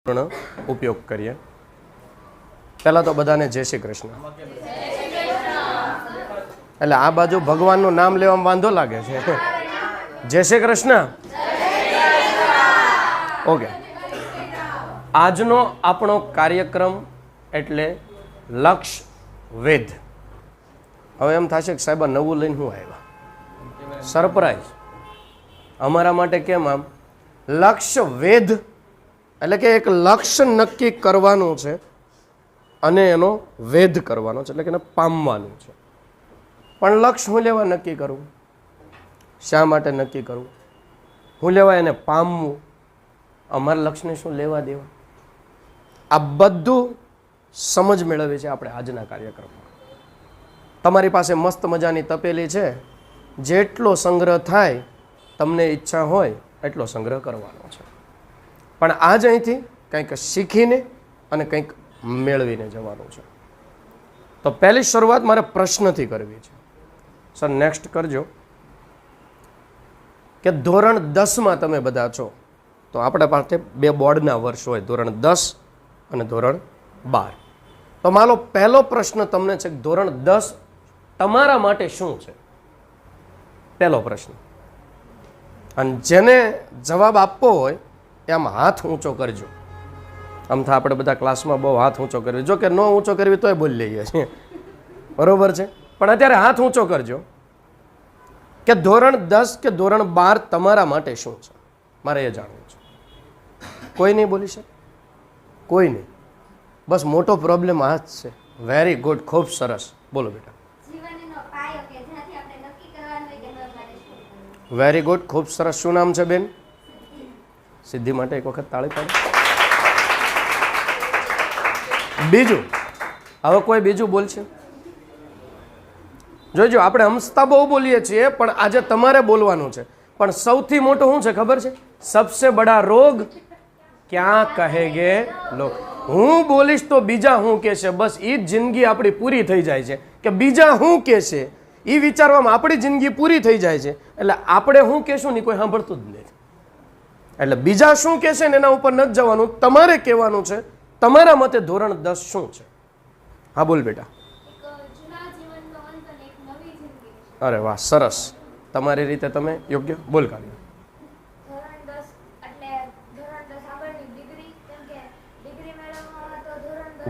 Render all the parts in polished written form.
પૂર્ણ ઉપયોગ કરીએ. પહેલા તો બધાને જય શ્રી કૃષ્ણ. એટલે આ બાજુ ભગવાનનું નામ લેવામાં વાંધો લાગે છે. જય શ્રી કૃષ્ણ. ઓકે, આજનો આપણો કાર્યક્રમ એટલે લક્ષ વેધ. હવે એમ થશે કે સાહેબ નવું લઈને હું આવ્યા, સરપ્રાઈઝ અમારા માટે. કેમ આમ? લક્ષ વેધ એટલે કે એક લક્ષ્ય નક્કી કરવાનું છે અને એનો વેધ કરવાનો છે, એટલે કે એને પામવાનું છે. પણ લક્ષ્ય હું લેવા નક્કી કરવું? શા માટે નક્કી કરવું? હું લેવા એને પામવું? અમારા લક્ષ્યને શું લેવા દેવા? આ બધું સમજ મેળવીએ છીએ આપણે આજના કાર્યક્રમમાં. તમારી પાસે મસ્ત મજાની તપેલી છે, જેટલો સંગ્રહ થાય તમને ઈચ્છા હોય એટલો સંગ્રહ કરવાનો છે. પણ આજ અહીંથી કંઈક શીખીને અને કંઈક મેળવીને જવાનું છે. તો પહેલી શરૂઆત મારે પ્રશ્નથી કરવી છે. સર નેક્સ્ટ કરજો કે ધોરણ 10માં તમે બધા છો, તો આપણા પાસે બે બોર્ડના વર્ષ હોય, ધોરણ 10 અને ધોરણ 12. તો મારો પહેલો પ્રશ્ન તમને છે કે ધોરણ 10 તમારા માટે શું છે? પહેલો પ્રશ્ન. અને જેને જવાબ આપવો હોય એમ હાથ ઊંચો કરજો. આમ તો આપણે બધા ક્લાસમાં બહુ હાથ ઊંચો કરવી, જો કે ન ઊંચો કરવી તોય બોલી લઈએ છીએ, બરોબર છે. પણ અત્યારે હાથ ઊંચો કરજો કે ધોરણ 10 કે ધોરણ 12 તમારા માટે શું છે, મારે એ જાણવું છે. કોઈ નહીં બોલી શકે? કોઈ નહીં? બસ મોટો પ્રોબ્લેમ આ જ છે. વેરી ગુડ, ખૂબ સરસ. બોલો બેટા. વેરી ગુડ, ખૂબ સરસ. શું નામ છે બેન? સિદ્ધિ માટે એક વખત તાળી પાડો. બીજું, હવે કોઈ બીજું બોલશે? જોઈજો, આપણે હમસતા બહુ બોલીએ છીએ, પણ આજે તમારે બોલવાનું છે. પણ સૌથી મોટો શું છે ખબર છે? સબસે બડા રોગ ક્યાં કહેગે લોગ. હું બોલીશ તો બીજા શું કહેશે, બસ એ જ જિંદગી આપણી પૂરી થઈ જાય છે. કે બીજા શું કહેશે એ વિચારવામાં આપણી જિંદગી પૂરી થઈ જાય છે. એટલે આપણે શું કહેશું ને કોઈ સાંભળતું જ નથી. એટલે બીજા શું કહેશે ને એના ઉપર નથી જવાનું, તમારે કહેવાનું છે તમારા મતે ધોરણ 10 શું છે. હા બોલ બેટા. અરે વાહ, સરસ. તમારી રીતે તમે યોગ્ય બોલ કાઢ્યું.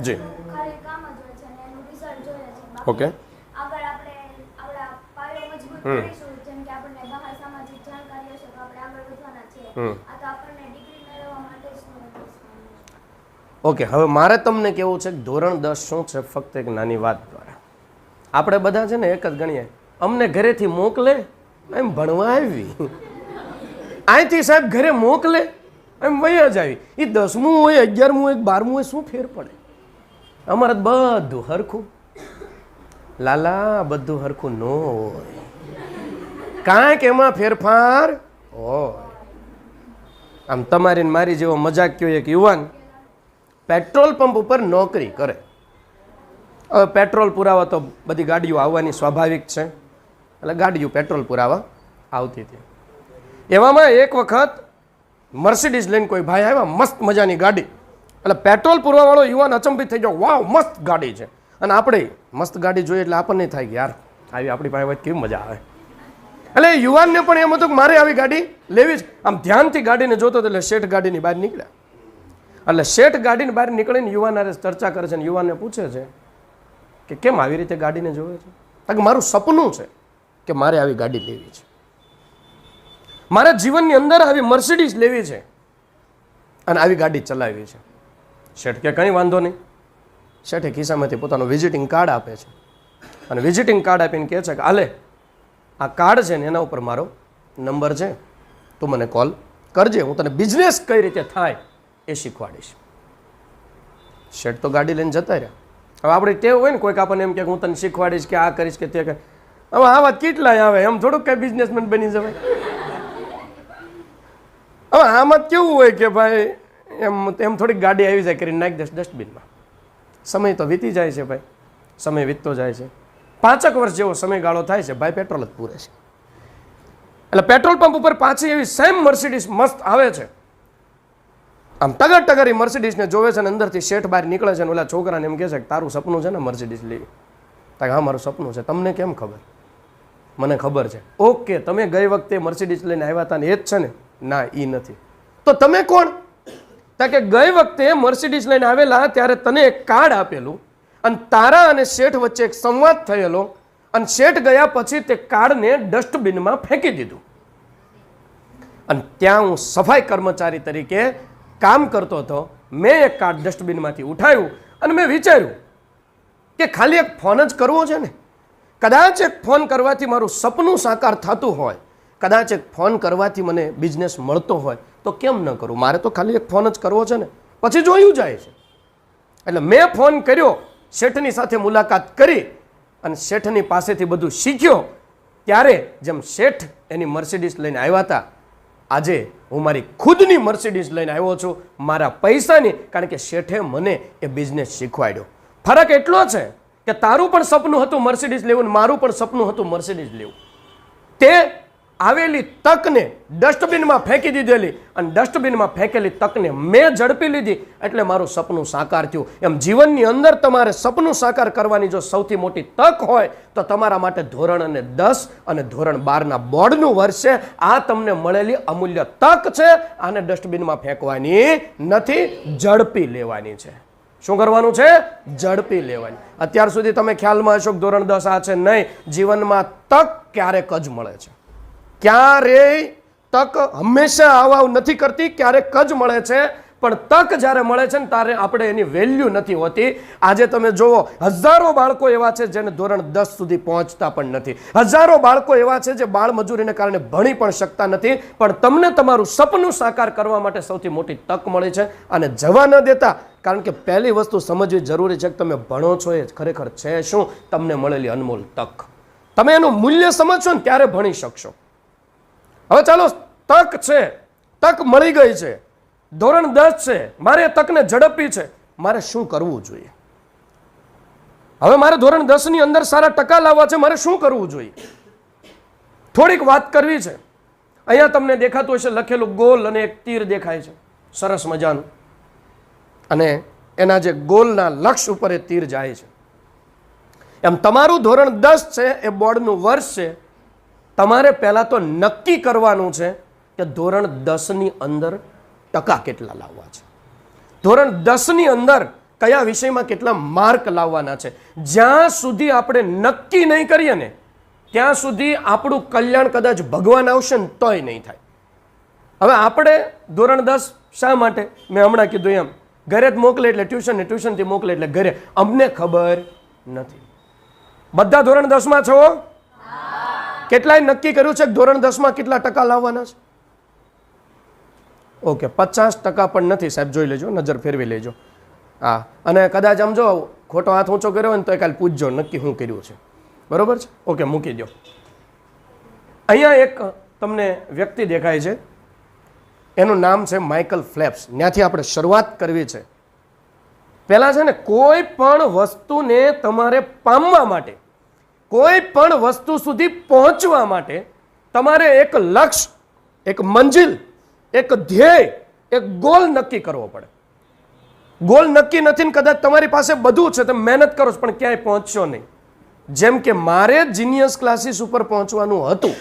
જી ઓકે. ઓકે, હવે મારે તમને કેવું છે કે ધોરણ 10 શું છે, ફક્ત એક નાની વાત દ્વારા. આપણે બધા છે ને એક જ ગણીએ, અમને ઘરેથી મોકલે એમ ભણવા આવી, અહીંથી સાહેબ ઘરે મોકલે એમ વયા જ આવી. એ 10મું હોય, 11મું હોય, 12મું હોય, શું ફેર પડે? અમારે બધું હરખું. લાલા, બધું હરખું ન હોય, કાંઈક એમાં ફેરફાર હોય. આમ તમારી મારી જેવો મજાક કયો, એક યુવાન પેટ્રોલ પંપ ઉપર નોકરી કરે. હવે પેટ્રોલ પુરાવા તો બધી ગાડીઓ આવવાની સ્વાભાવિક છે, એટલે ગાડીઓ પેટ્રોલ પુરાવા આવતી હતી. એવામાં એક વખત મર્સિડીઝ લઈને કોઈ ભાઈ આવ્યા, મસ્ત મજાની ગાડી. એટલે પેટ્રોલ પુરવાવાળો યુવાન અચંબિત થઈ ગયો, વાવ મસ્ત ગાડી છે. અને આપણે મસ્ત ગાડી જોઈએ એટલે આપણને થાય કે યાર આવી આપણી પાસે કેવી મજા આવે. એટલે યુવાનને પણ એમ હતું કે મારે આવી ગાડી લેવી જ. આમ ધ્યાનથી ગાડીને જોતો એટલે શેઠ ગાડીની બહાર નીકળ્યા. એટલે શેઠ ગાડીની બહાર નીકળીને યુવાન ચર્ચા કરે છે અને યુવાનને પૂછે છે કે કેમ આવી રીતે ગાડીને જોવે છે? કારણ કે મારું સપનું છે કે મારે આવી ગાડી લેવી છે, મારા જીવનની અંદર આવી મર્સિડીઝ લેવી છે અને આવી ગાડી ચલાવવી છે. શેઠ કે કંઈ વાંધો નહીં. શેઠે ખિસ્સામાંથી પોતાનું વિઝિટિંગ કાર્ડ આપે છે અને વિઝિટિંગ કાર્ડ આપીને કહે છે કે આલે આ કાર્ડ છે ને એના ઉપર મારો નંબર છે, તું મને કોલ કરજે, હું તને બિઝનેસ કઈ રીતે થાય એ શીખવાડીશ. શેઠ તો ગાડી લઈને જતા રહ્યા. હવે આપણે ટેવ હોય ને, કોઈક આપણને એમ કે હું તને શીખવાડીશ કે આ કરીશ કે તે કરે. હવે આ વાત કેટલાય આવે, એમ થોડુંક કઈ બિઝનેસમેન બની જવાય. હવે આમાં કેવું હોય કે ભાઈ એમ થોડીક ગાડી આવી જાય કરીને નાખી દઈશ ડસ્ટબિનમાં. સમય તો વીતી જાય છે ભાઈ, સમય વીતતો જાય છે. 5 વર્ષ જેવો સમયગાળો થાય છે, ભાઈ પેટ્રોલ જ પૂરે છે. એટલે પેટ્રોલ પંપ ઉપર પાછી એવી સેમ મર્સિડીઝ મસ્ત આવે છે આમ ટગર ટગરી મર્સિડીઝને જોવે છે અને અંદરથી શેઠ બહાર નીકળે છે અને ઓલા છોકરાને એમ કહે છે કે તારું સપનું છે ને મર્સિડીઝ લેવી? હા મારું સપનું છે. તમને કેમ ખબર? મને ખબર છે. ઓકે, તમે ગઈ વખતે મર્સિડીઝ લઈને આવ્યા હતા ને એ જ છે ને? ના, એ નથી. તો તમે કોણ? કે ગઈ વખતે મર્સિડીઝ લઈને આવેલા ત્યારે તને એક કાર્ડ આપેલું અને તારા અને શેઠ વચ્ચે એક સંવાદ થયેલો અને શેઠ ગયા પછી તે કાર્ડને ડસ્ટબિનમાં ફેંકી દીધું. અને ત્યાં હું સફાઈ કર્મચારી તરીકે કામ કરતો હતો. મેં એક કાર્ડ ડસ્ટબિનમાંથી ઉઠાવ્યું અને મેં વિચાર્યું કે ખાલી એક ફોન જ કરવો છે ને. કદાચ એક ફોન કરવાથી મારું સપનું સાકાર થતું હોય, કદાચ એક ફોન કરવાથી મને બિઝનેસ મળતો હોય તો કેમ ન કરું? મારે તો ખાલી એક ફોન જ કરવો છે ને, પછી જોયું જાય છે. એટલે મેં ફોન કર્યો, શેઠની સાથે મુલાકાત કરી અને શેઠની પાસેથી બધું શીખ્યો. ત્યારે જેમ શેઠ એની મર્સિડીઝ લઈને આવ્યા હતા, આજે હું મારી ખુદની મર્સિડીઝ લઈને આવ્યો છું, મારા પૈસાની, કારણ કે શેઠે મને એ બિઝનેસ શીખવાડ્યો. ફરક એટલો છે કે તારું પણ સપનું હતું મર્સિડીઝ લેવું, મારું પણ સપનું હતું મર્સિડીઝ લેવું. તે આવેલી તકને ડસ્ટબિનમાં ફેંકી દીધેલી અને ડસ્ટબિનમાં ફેંકેલી તકને મેં ઝડપી લીધી એટલે મારું સપનું સાકાર થયું. એમ જીવનની અંદર તમારે સપનું સાકાર કરવાની જો સૌથી મોટી તક હોય તો તમારા માટે ધોરણ 10 અને ધોરણ 12ના બોર્ડનું વર્ષ છે. આ તમને મળેલી અમૂલ્ય તક છે. આને ડસ્ટબિનમાં ફેંકવાની નથી, ઝડપી લેવાની છે. શું કરવાનું છે? ઝડપી લેવાની. અત્યાર સુધી તમે ખ્યાલમાં હશો કે ધોરણ 10 આ છે નહીં. જીવનમાં તક ક્યારેક જ મળે છે. ક્યારેય તક હંમેશા આવ નથી કરતી, ક્યારેક જ મળે છે. પણ તક જ્યારે મળે છે ને ત્યારે આપણે એની વેલ્યુ નથી હોતી. આજે તમે જુઓ, હજારો બાળકો એવા છે જેને ધોરણ 10 સુધી પહોંચતા પણ નથી. હજારો બાળકો એવા છે જે બાળ મજૂરીને કારણે ભણી પણ શકતા નથી. પણ તમને તમારું સપનું સાકાર કરવા માટે સૌથી મોટી તક મળી છે અને જવા ન દેતા. કારણ કે પહેલી વસ્તુ સમજવી જરૂરી છે કે તમે ભણો છો એ ખરેખર છે શું? તમને મળેલી અનમોલ તક. તમે એનું મૂલ્ય સમજશો ને ત્યારે ભણી શકશો. હવે ચાલો, તક છે, તક મળી ગઈ છે, ધોરણ 10 છે, મારે તકને ઝડપી છે, મારે શું કરવું જોઈએ? હવે મારે ધોરણ 10 ની અંદર સારા ટકા લાવવા છે, મારે શું કરવું જોઈએ? થોડીક વાત કરવી છે. અહીંયા તમને દેખાતું હશે લખેલું ગોલ અને એક તીર દેખાય છે, સરસ મજાનું. અને એના જે ગોલના લક્ષ્ય ઉપર એ તીર જાય છે. એમ તમારું ધોરણ 10 છે, એ બોર્ડનું વર્ષ છે. તમારે પહેલા તો નક્કી કરવાનું છે કે ધોરણ 10 ની અંદર ટકા કેટલા લાવવા છે, ધોરણ 10 ની અંદર કયા વિષયમાં કેટલા માર્ક લાવવાના છે. જ્યાં સુધી આપણે નક્કી નહીં કરીએ ને ત્યાં સુધી આપણું કલ્યાણ કદાચ ભગવાન આવશે ને તોય નહીં થાય. હવે આપણે ધોરણ 10 શા માટે? મેં હમણાં કીધું એમ, ઘરે જ મોકલે એટલે ટ્યુશન ને ટ્યુશનથી મોકલે એટલે ઘરે. અમને ખબર નથી. બધા ધોરણ 10 માં છો? કેટલાય નક્કી કર્યું છે કે ધોરણ 10 માં કેટલા ટકા લાવવાના છે? ઓકે, 50% પણ નથી સાહેબ, જોઈ લેજો, નજર ફેરવી લેજો. હા, અને કદાચ આમ જો ખોટો હાથ ઊંચો કર્યો હોય ને તો કાલે પૂછજો નક્કી શું કર્યું છે. બરોબર છે? ઓકે, મૂકી દો. અહીંયા એક તમને વ્યક્તિ દેખાય છે, એનું નામ છે માઇકલ ફેલ્પ્સ. ત્યાંથી આપણે શરૂઆત કરવી છે. પહેલા છે ને, કોઈ પણ વસ્તુને તમારે પામવા માટે, કોઈ પણ વસ્તુ સુધી પહોંચવા માટે તમારે એક લક્ષ્ય, એક મંજિલ, એક ધ્યેય, એક ગોલ નક્કી કરવો પડે. ગોલ નક્કી નથી ને કદાચ તમારી પાસે બધું છે, તમે મહેનત કરો પણ ક્યાંય પહોંચશો નહીં. જેમ કે મારે જીનિયસ ક્લાસીસ ઉપર પહોંચવાનું હતું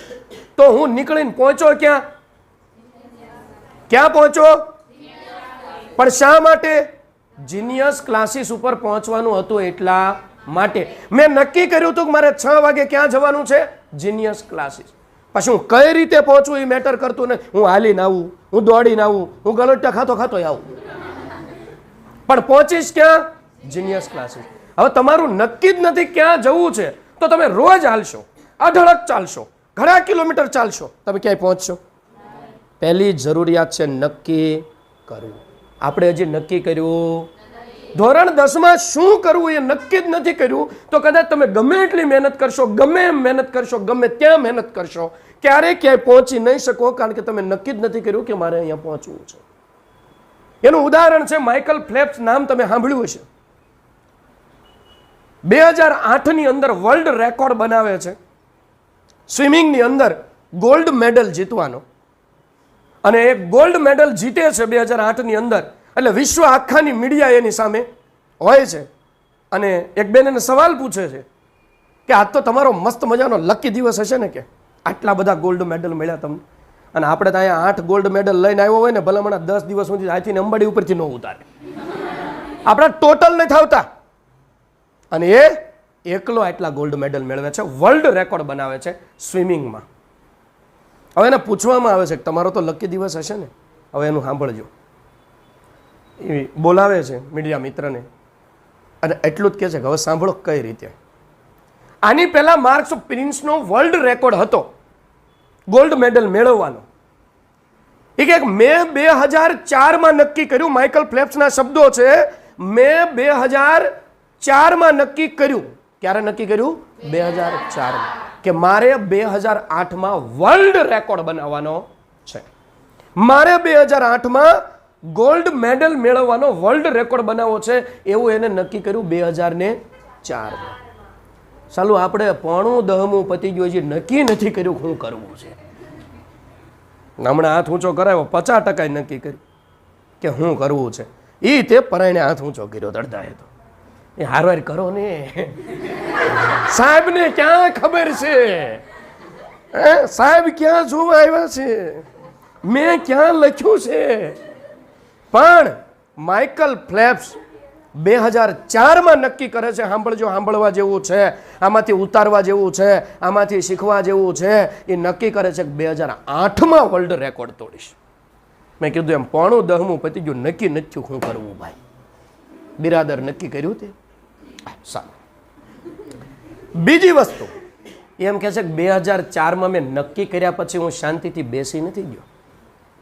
તો હું નીકળીને પહોંચ્યો ક્યાં? ક્યાં પહોંચ્યો? પણ શા માટે? જીનિયસ ક્લાસીસ ઉપર પહોંચવાનું હતું એટલા માટે મેં નક્કી કર્યું હતું કે મારે 6 વાગે ક્યાં જવાનું છે? Genius classes. પછી હું કઈ રીતે પહોંચું એ મેટર કરતું ને. હું હાલીને આવું, હું દોડીને આવું, હું ગલોટા ખાતો ખાતો આવું, પણ પહોંચીશ ક્યાં? Genius classes. હવે તમારું નક્કી જ નથી ક્યાં જવું છે તો તમે રોજ હાલશો, અઢળક ચાલશો, ઘણા કિલોમીટર ચાલશો, તમે ક્યાંય પહોંચશો? પહેલી જરૂરિયાત છે નક્કી કરવું. આપણે હજી નક્કી કર્યું? ધોરણ 10 માં શું કરવું એ નક્કી જ નથી કર્યું તો કદાચ તમે ગમે એટલી મહેનત કરશો, ગમે એમ મહેનત કરશો, ગમે ત્યાં મહેનત કરશો, ક્યારેય ક્યાંય પહોંચી નહીં શકો. કારણ કે તમે નક્કી જ નથી કર્યું કે મારે અહીંયા પહોંચવું છે. એનું ઉદાહરણ છે માઇકલ ફેલ્પ્સ. નામ તમે સાંભળ્યું હશે. 2008 ની અંદર વર્લ્ડ રેકોર્ડ બનાવે છે સ્વિમિંગની અંદર, ગોલ્ડ મેડલ જીતવાનો. અને એક ગોલ્ડ મેડલ જીતે છે 2008ની અંદર, એટલે વિશ્વ આખાની મીડિયા એની સામે હોય છે. અને એક બેન એને સવાલ પૂછે છે કે આજ તો તમારો મસ્ત મજાનો લકી દિવસ હશે ને, કે આટલા બધા ગોલ્ડ મેડલ મળ્યા તમને, અને આપણે તો અહીંયા 8 ગોલ્ડ મેડલ લઈને આવ્યો હોય ને, ભલામણા 10 દિવસ સુધી આથી અંબાડી ઉપરથી ન ઉતારે, આપણા ટોટલ નથી આવતા. અને એ એકલો આટલા ગોલ્ડ મેડલ મેળવે છે, વર્લ્ડ રેકોર્ડ બનાવે છે સ્વિમિંગમાં. હવે એને પૂછવામાં આવે છે કે તમારો તો લકી દિવસ હશે ને, હવે એનું સાંભળજો. એ બોલાવે છે મીડિયા મિત્રને અને એટલું જ કહે છે કે હવે સાંભળો કઈ રીતે. આની પહેલા માર્કસ પ્રિન્સનો વર્લ્ડ રેકોર્ડ હતો ગોલ્ડ મેડલ મેળવવાનો. એ કે મેં 2004માં નક્કી કર્યું, માઇકલ ફેલ્પ્સના શબ્દો છે, મેં 2004માં નક્કી કર્યું. ક્યારે નક્કી કર્યું? 2004માં, કે મારે 2008માં વર્લ્ડ રેકોર્ડ બનાવવાનો છે. મારે 2008માં ગોલ્ડ મેડલ મેળવવાનો વર્લ્ડ રેકોર્ડ બનાવવો છે, એવું એને નક્કી કર્યું 2004માં. ચાલો આપણે 9 પતી ગયો, હજી નક્કી નથી કર્યું શું કરવું છે. હમણાં હાથ ઊંચો કરાયો, 50% નક્કી કર્યું કે શું કરવું છે. એ તે પરાયણે હાથ ઊંચો કર્યો દડદાએ તો, એ હારવાર કરો ને સાહેબ ને ક્યાં ખબર છે, સાહેબ ક્યાં જોવા આવ્યા છે, મેં ક્યાં લખ્યું છે. પણ માઇકલ ફેલ્પ્સ 2004માં નક્કી કરે છે, સાંભળજો, સાંભળવા જેવું છે, આમાંથી ઉતારવા જેવું છે, આમાંથી શીખવા જેવું છે. એ નક્કી કરે છે કે 2008માં વર્લ્ડ રેકોર્ડ તોડીશ. મેં કીધું એમ 9 પતી ગયું, નક્કી નથી શું કરવું ભાઈ. બિરાદર નક્કી કર્યું તે સારું. બીજી વસ્તુ એમ કહે છે કે 2004માં મેં નક્કી કર્યા પછી હું શાંતિથી બેસી નથી ગયો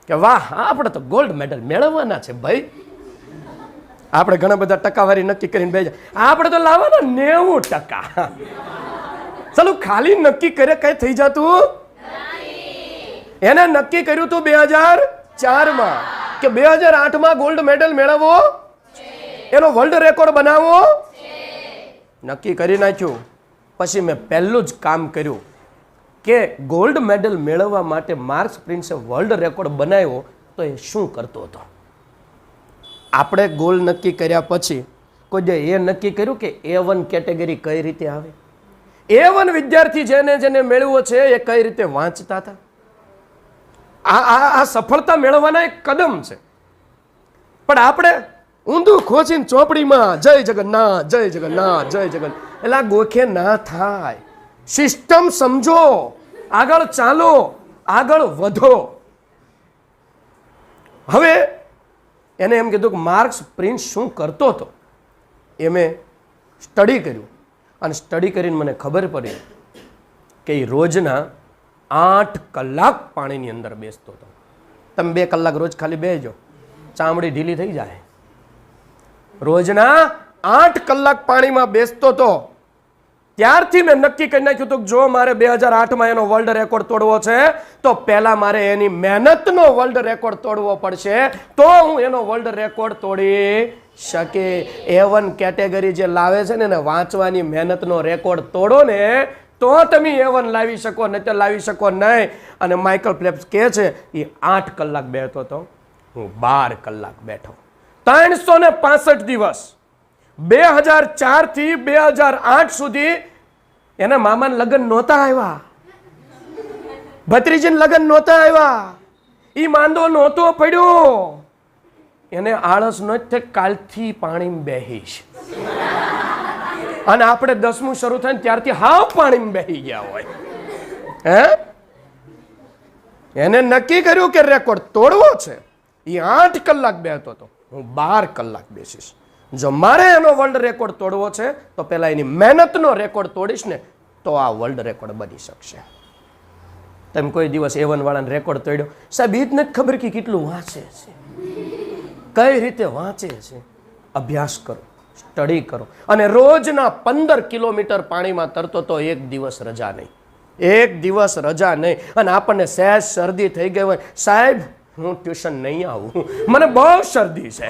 કે વાહ આપણે તો ગોલ્ડ મેડલ મેળવવાના છે ભાઈ. આપણે ઘણા બધા ટકાવારી નક્કી કરીને બેસી, આપણે તો લાવવાના 90%. ચાલો ખાલી નક્કી કરે કઈ થઈ જતું. એને નક્કી કર્યું હતું 2004માં કે 2008માં ગોલ્ડ મેડલ મેળવવો, એનો વર્લ્ડ રેકોર્ડ બનાવવો. નક્કી કરી નાખ્યું. પછી મેં પહેલું જ કામ કર્યું કે ગોલ્ડ મેડલ મેળવવા માટે માર્કસ પ્રિન્સે વર્લ્ડ રેકોર્ડ બનાવ્યો તો એ શું કરતો હતો. આપણે ગોલ નક્કી કર્યા પછી કોઈ એ નક્કી કર્યું કે A1 કેટેગરી કઈ રીતે આવે, A1 વિદ્યાર્થી જેને મેળવ્યો છે એ કઈ રીતે વાંચતા હતા. આ સફળતા મેળવવાના એક કદમ છે. પણ આપણે ઊંધું ખોચીને ચોપડીમાં જય જગન્નાથ જય જગન્નાથ જય જગન્નાથ, એટલે ગોખે ના થાય. સિસ્ટમ સમજો, આગળ ચાલો, આગળ વધો. હવે એને એમ કીધું કે માર્કસ પ્રિન્સ શું કરતો હતો એ મેં સ્ટડી કર્યું, અને સ્ટડી કરીને મને ખબર પડી કે એ રોજના 8 કલાક પાણીની અંદર બેસતો હતો. તમે 2 કલાક રોજ ખાલી બેસજો, ચામડી ઢીલી થઈ જાય. રોજના 8 કલાક પાણીમાં બેસતો હતો. ત્યારથી મેં નક્કી કરી નાખ્યું હતું કે જો મારે 2008માં એનો વર્લ્ડ રેકોર્ડ તોડવો છે તો પહેલા મારે એની મહેનતનો વર્લ્ડ રેકોર્ડ તોડવો પડશે, તો હું એનો વર્લ્ડ રેકોર્ડ તોડી શકે. A1 કેટેગરી જે લાવે છે ને એને વાંચવાની મહેનતનો રેકોર્ડ તોડો ને તો તમે A1 લાવી શકો, નહીં તો લાવી શકો નહીં. અને માઇકલ ફેલ્પ્સ કહે છે એ 8 કલાક બેઠો હતો, હું 12 કલાક બેઠો. 365 દિવસ 2004 થી 2008 સુધી એના મામાને લગ્ન નહોતા આવ્યા, ભત્રીજીને લગ્ન નહોતા આવ્યા, ઈ માંદો નહોતો પડ્યો. એને આળસ ન થાય કાલથી પાણીમાં બેહીશ. અને આપણે 10મું શરૂ થાય ને ત્યારથી હાવ પાણીમાં બેહી ગયા હોય. એને નક્કી કર્યું કે રેકોર્ડ તોડવો છે. એ 8 કલાક બેહતો હતો, હું 12 કલાક બેસીશ. જો મારે એનો વર્લ્ડ રેકોર્ડ તોડવો છે તો પહેલા એની મહેનતનો રેકોર્ડ તોડીશ ને તો આ વર્લ્ડ રેકોર્ડ બની શકશે. તમે કોઈ દિવસ A1 વાળાને રેકોર્ડ તોડ્યો? સાહેબ એ જ નથી ખબર કે કેટલું વાંચે છે, કઈ રીતે વાંચે છે. અભ્યાસ કરો, સ્ટડી કરો. અને રોજના 15 કિલોમીટર પાણીમાં તરતો તો એક દિવસ રજા નહીં, એક દિવસ રજા નહીં. અને આપણને સહેજ શરદી થઈ ગઈ હોય, સાહેબ હું ટ્યુશન નહીં આવું, મને બહુ શરદી છે.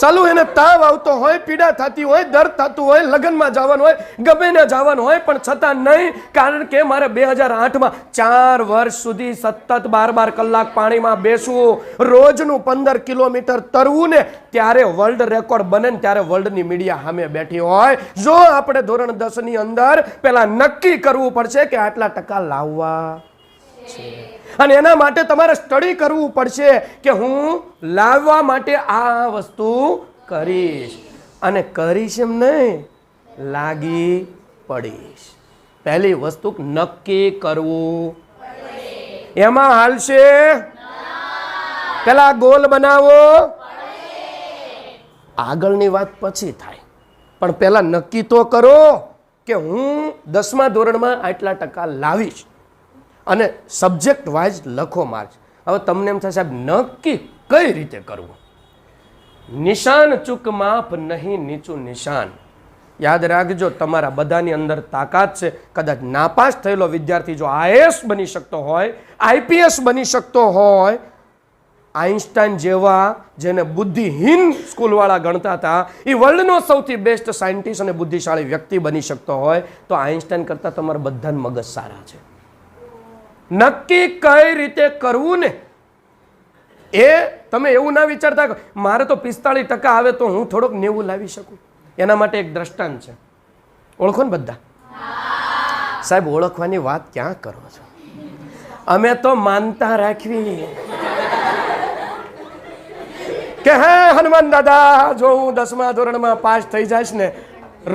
ચાલુ એને તાવ આવતો હોય, પીડા થતી હોય, દર્દ થતું હોય, લગ્નમાં જવાનું હોય, ગમે ને જવાનું હોય, પણ છતાં નહીં, કારણ કે મારે 2008માં 4 વર્ષ સુધી સતત 12 કલાક પાણીમાં બેસવું, રોજનું 15 કિલોમીટર તરવું ને ત્યારે વર્લ્ડ રેકોર્ડ બને ને ત્યારે વર્લ્ડની મીડિયા સામે બેઠી હોય. જો આપણે ધોરણ 10 ની અંદર પેલા નક્કી કરવું પડશે કે આટલા ટકા લાવવા છે, અને એના માટે તમારે સ્ટડી કરવું પડશે કે હું લાવવા માટે આ વસ્તુ કરીશ, અને કરીશ એમ નહીં, લાગી પડીશ. પહેલી વસ્તુ નક્કી કરવું, એમાં હાલશે પેલા ગોલ બનાવો, આગળની વાત પછી થાય, પણ પેલા નક્કી તો કરો કે હું 10મા ધોરણમાં આટલા ટકા લાવીશ, અને સબ્જેક્ટ વાઇઝ લખો માર્ક્સ. હવે તમને એમ થાય સાહેબ નક્કી કઈ રીતે કરવું? નિશાન ચૂક માપ નહીં નીચું નિશાન. યાદ રાખજો, તમારા બધાની અંદર તાકાત છે. કદાચ નાપાસ થયેલો વિદ્યાર્થી જો આઈએએસ બની શકતો હોય, આઈપીએસ બની શકતો હોય, આઈન્સ્ટાઈન જેવા જેને બુદ્ધિહીન સ્કૂલવાળા ગણતા હતા એ વર્લ્ડનો સૌથી બેસ્ટ સાયન્ટિસ્ટ અને બુદ્ધિશાળી વ્યક્તિ બની શકતો હોય, તો આઈન્સ્ટાઈન કરતાં તમારા બધાના મગજ સારા છે. નક્કી કઈ રીતે કરવું ને એ તમે એવું ના વિચારતા કે મારે તો 45% આવે તો હું થોડોક 90 લાવી શકું. એના માટે એક દ્રષ્ટાંત છે, ઓળખો ને બધા? સાહેબ ઓળખવાની વાત ક્યાં કરો છો? અમે તો માનતા રાખવી કે હે હનુમાન દાદા, જો હું 10મા ધોરણમાં પાસ થઈ જઈશ ને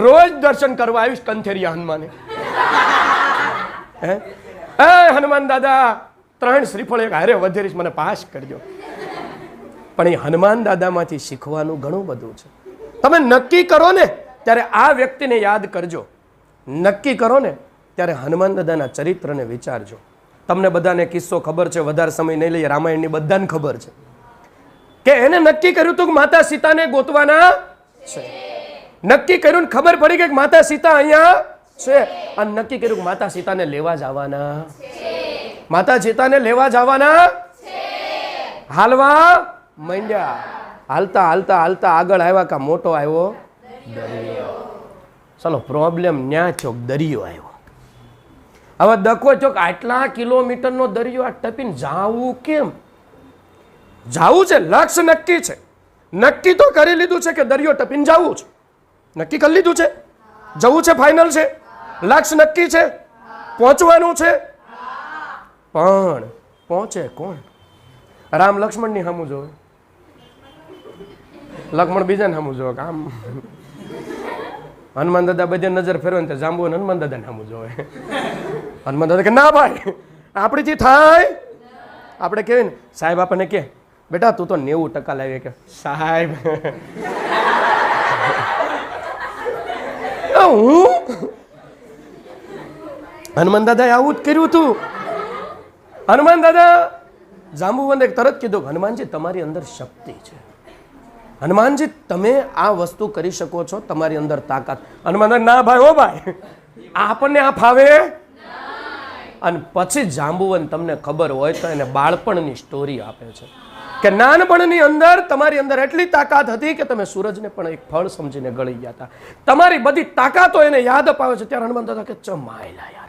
રોજ દર્શન કરવા આવીશ કંથેરિયા હનુમાને. હે હનુમાન દાદા 3 શ્રીફળ એક હારે વધેરીશ, મને પાસ કરજો. પણ એ હનુમાન દાદામાંથી શીખવાનું ઘણું બધું છે. તમે નક્કી કરો ને ત્યારે આ વ્યક્તિને યાદ કરજો, નક્કી કરો ને ત્યારે હનુમાન દાદાના ચરિત્રને વિચારજો. તમને બધાને કિસ્સો ખબર છે, વધારે સમય નહીં લઈએ, રામાયણની બધાને ખબર છે કે એને નક્કી કર્યું હતું કે માતા સીતાને ગોતવાના છે. નક્કી કર્યું ને ખબર પડી કે માતા સીતા અહીંયા છે, અને નક્કી કર્યું કે માતા સીતાને લેવા જવાના, માતા સીતાને લેવા જવાના, હાલવા માંડ્યા. હાલતા હાલતા હાલતા આગળ આવ્યા કા મોટો આવ્યો દરિયો. ચલો પ્રોબ્લેમ ન્યા ચોક દરિયો આવ્યો. હવે દખો ચોક આટલા કિલોમીટરનો દરિયો આ ટપીને જાવું કેમ? જાવું છે, લક્ષ્ય નક્કી છે, નક્કી તો કરી લીધું છે કે દરિયો ટપીને જાવું છે, નક્કી કરી લીધું છે, જવું છે, ફાઇનલ છે, લક્ષ્ય નક્કી છે, પહોંચવાનું છે, પણ પહોંચે કોણ? રામ લક્ષ્મણની સામું જોવે, લક્ષ્મણ બીજાને સામું જોવે, આમ હનુમાન દાદા બધે નજર ફેરવે ને જાંબુ હનુમાન દાદાને સામું જોવે. હનુમાન દાદા કે ના ભાઈ આપણીથી થાય. આપણે કહેવાય ને સાહેબ આપણને કે બેટા તું તો 90% લાવી, કે સાહેબ હું હનુમાન દાદાએ આવું જ કર્યું હતું. હનુમાન દાદા જાંબુવને તરત કીધું હનુમાનજી તમારી અંદર શક્તિ છે, હનુમાનજી તમે આ વસ્તુ કરી શકો છો, તમારી અંદર તાકાત. હનુમાન ના ભાઈ હો ભાઈ આપણને આ ફાવે. અને પછી જાંબુવન તમને ખબર હોય તો એને બાળપણની સ્ટોરી આપે છે કે નાનપણની અંદર તમારી અંદર એટલી તાકાત હતી કે તમે સૂરજને પણ એક ફળ સમજીને ગળી ગયા હતા. તમારી બધી તાકાતો એને યાદ અપાવે છે. ત્યારે હનુમાન દાદા કે ચમાયલા યાર,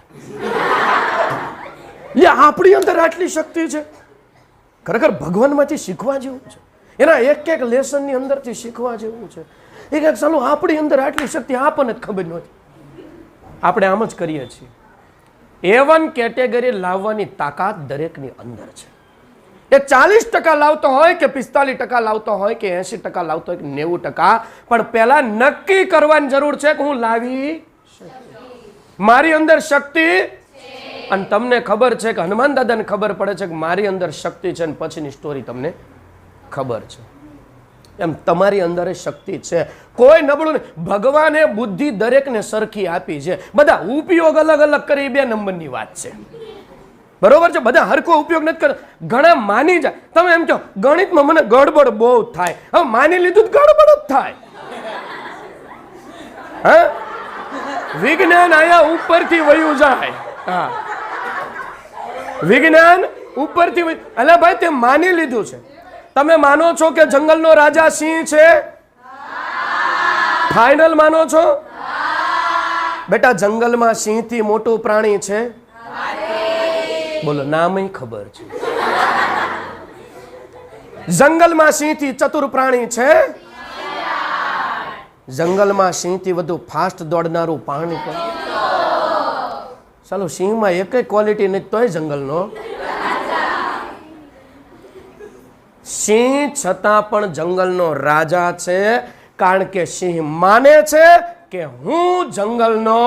આપણી અંદર આટલી શક્તિ છે. ખરેખર ભગવાનમાંથી શીખવા જેવું છે, એના એક એક લેસનની અંદરથી શીખવા જેવું છે. એક એક ચાલો આપણી અંદર આટલી શક્તિ આપણને જ ખબર નહોતી. આપણે આમ જ કરીએ છીએ. A1 કેટેગરી લાવવાની તાકાત દરેકની અંદર છે. એ 40% લાવતો હોય કે 45% લાવતો હોય કે 80% લાવતો હોય કે 90%, પણ પહેલા નક્કી કરવાની જરૂર છે કે હું લાવી મારી અંદર શક્તિ. અને તમને ખબર છે કે હનુમાન દાદાને ખબર પડે છે કે મારી અંદર શક્તિ છે, અને પછીની સ્ટોરી તમને ખબર છે. એમ તમારી અંદર શક્તિ છે, કોઈ નબળું નહીં. ભગવાને બુદ્ધિ દરેકને સરખી આપી છે, બધા ઉપયોગ અલગ અલગ કરી 2 નંબરની વાત છે. બરોબર છે? બધા હરખો ઉપયોગ નથી કરતા. ઘણા માની જાય. તમે એમ કહો ગણિતમાં મને ગડબડ બહુ થાય, હવે માની લીધું ગડબડ જ થાય. હા, વિજ્ઞાન આયા ઉપરથી વયું જાય. હા, વિજ્ઞાન ઉપરથી. અલા ભાઈ તે માની લીધું છે. તમે માનો છો કે જંગલનો રાજા સિંહ છે? ફાઇનલ માનો છો? બેટા જંગલમાં સિંહથી મોટું પ્રાણી છે? બોલો, નામ ખબર છે. જંગલમાં સિંહથી ચતુર પ્રાણી છે? જંગલમાં સિંહથી વધુ ફાસ્ટ દોડનારું પ્રાણી છે? ચાલો, સિંહમાં એક ક્વોલિટી નથી તોય જંગલનો. સિંહ છતાં પણ જંગલનો રાજા છે, કારણ કે સિંહ માને છે કે હું જંગલનો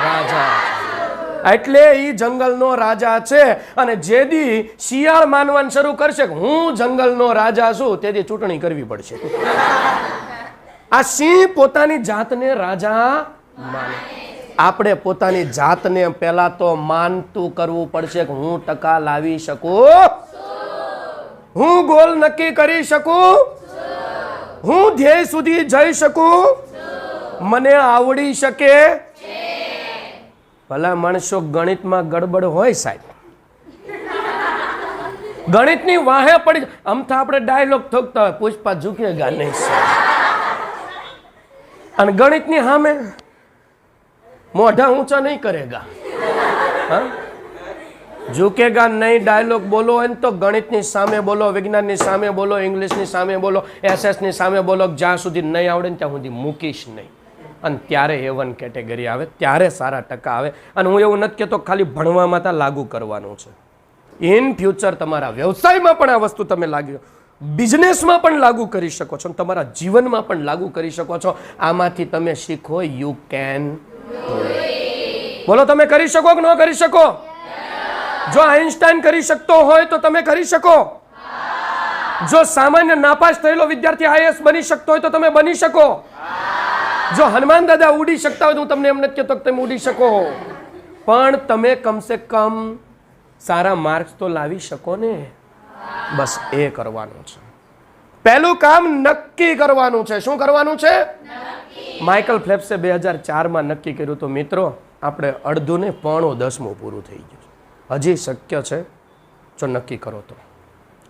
રાજા છું. એટલે એ જંગલનો રાજા છે. અને જેદી શિયાળ માનવાનું શરૂ કરશે કે હું જંગલનો રાજા છું, તેથી ચૂંટણી કરવી પડશે. આ સિંહ પોતાની જાતને રાજા માને. આપણે પોતાની જાતને પહેલા તો માનતું કરવું પડશે કે હું ટકા લાવી શકું, હું ગોલ નક્કી કરી શકું, હું ધ્યેય સુધી જઈ શકું, મને આવડી શકે. ભલા માણસો ગણિતમાં ગડબડ હોય સાહેબ, ગણિતની વાહે પડી. આમ તો આપણે ડાયલોગ થોકતા હોય, પુષ્પા ઝુકેગા નહીં, અને ગણિતની સામે મોઢા ઊંચા નહીં કરેગા. ઝુકેગા નહીં ડાયલોગ બોલો હોય ને તો ગણિતની સામે બોલો, વિજ્ઞાનની સામે બોલો, ઇંગ્લિશની સામે બોલો, એસએસની સામે બોલો. જ્યાં સુધી નહીં આવડે ને ત્યાં સુધી મૂકીશ નહીં. અને ત્યારે A1 કેટેગરી આવે, ત્યારે સારા ટકા આવે. અને હું એવું નથી કહેતો ખાલી ભણવામાં તો લાગુ કરવાનું છે. ઇન ફ્યુચર તમારા વ્યવસાયમાં પણ આ વસ્તુ તમે લાગી, બિઝનેસમાં પણ લાગુ કરી શકો છો, તમારા જીવનમાં પણ લાગુ કરી શકો છો. આમાંથી તમે શીખો, યુ કેન. બોલો, તમે કરી શકો કે ન કરી શકો? જો આઈન્સ્ટાઈન કરી શકતો હોય તો તમે કરી શકો. જો સામાન્ય નાપાસ થયેલો વિદ્યાર્થી IAS બની શકતો હોય તો તમે બની શકો. જો હનુમાન દાદા ઉડી શકતા હોય તો હું તમને એમ નથી કહેતો કે તમે ઉડી શકો, પણ તમે કમસે કમ સારા માર્ક્સ તો લાવી શકો ને. બસ એ કરવાનું છે. પહેલું કામ નક્કી કરવાનું છે. શું કરવાનું છે? માઇકલ ફેલ્પ્સે 2004માં નક્કી કર્યું. તો મિત્રો, આપણે અડધું ને 9.10 પૂરું થઈ ગયું. હજી શક્ય છે જો નક્કી કરો તો.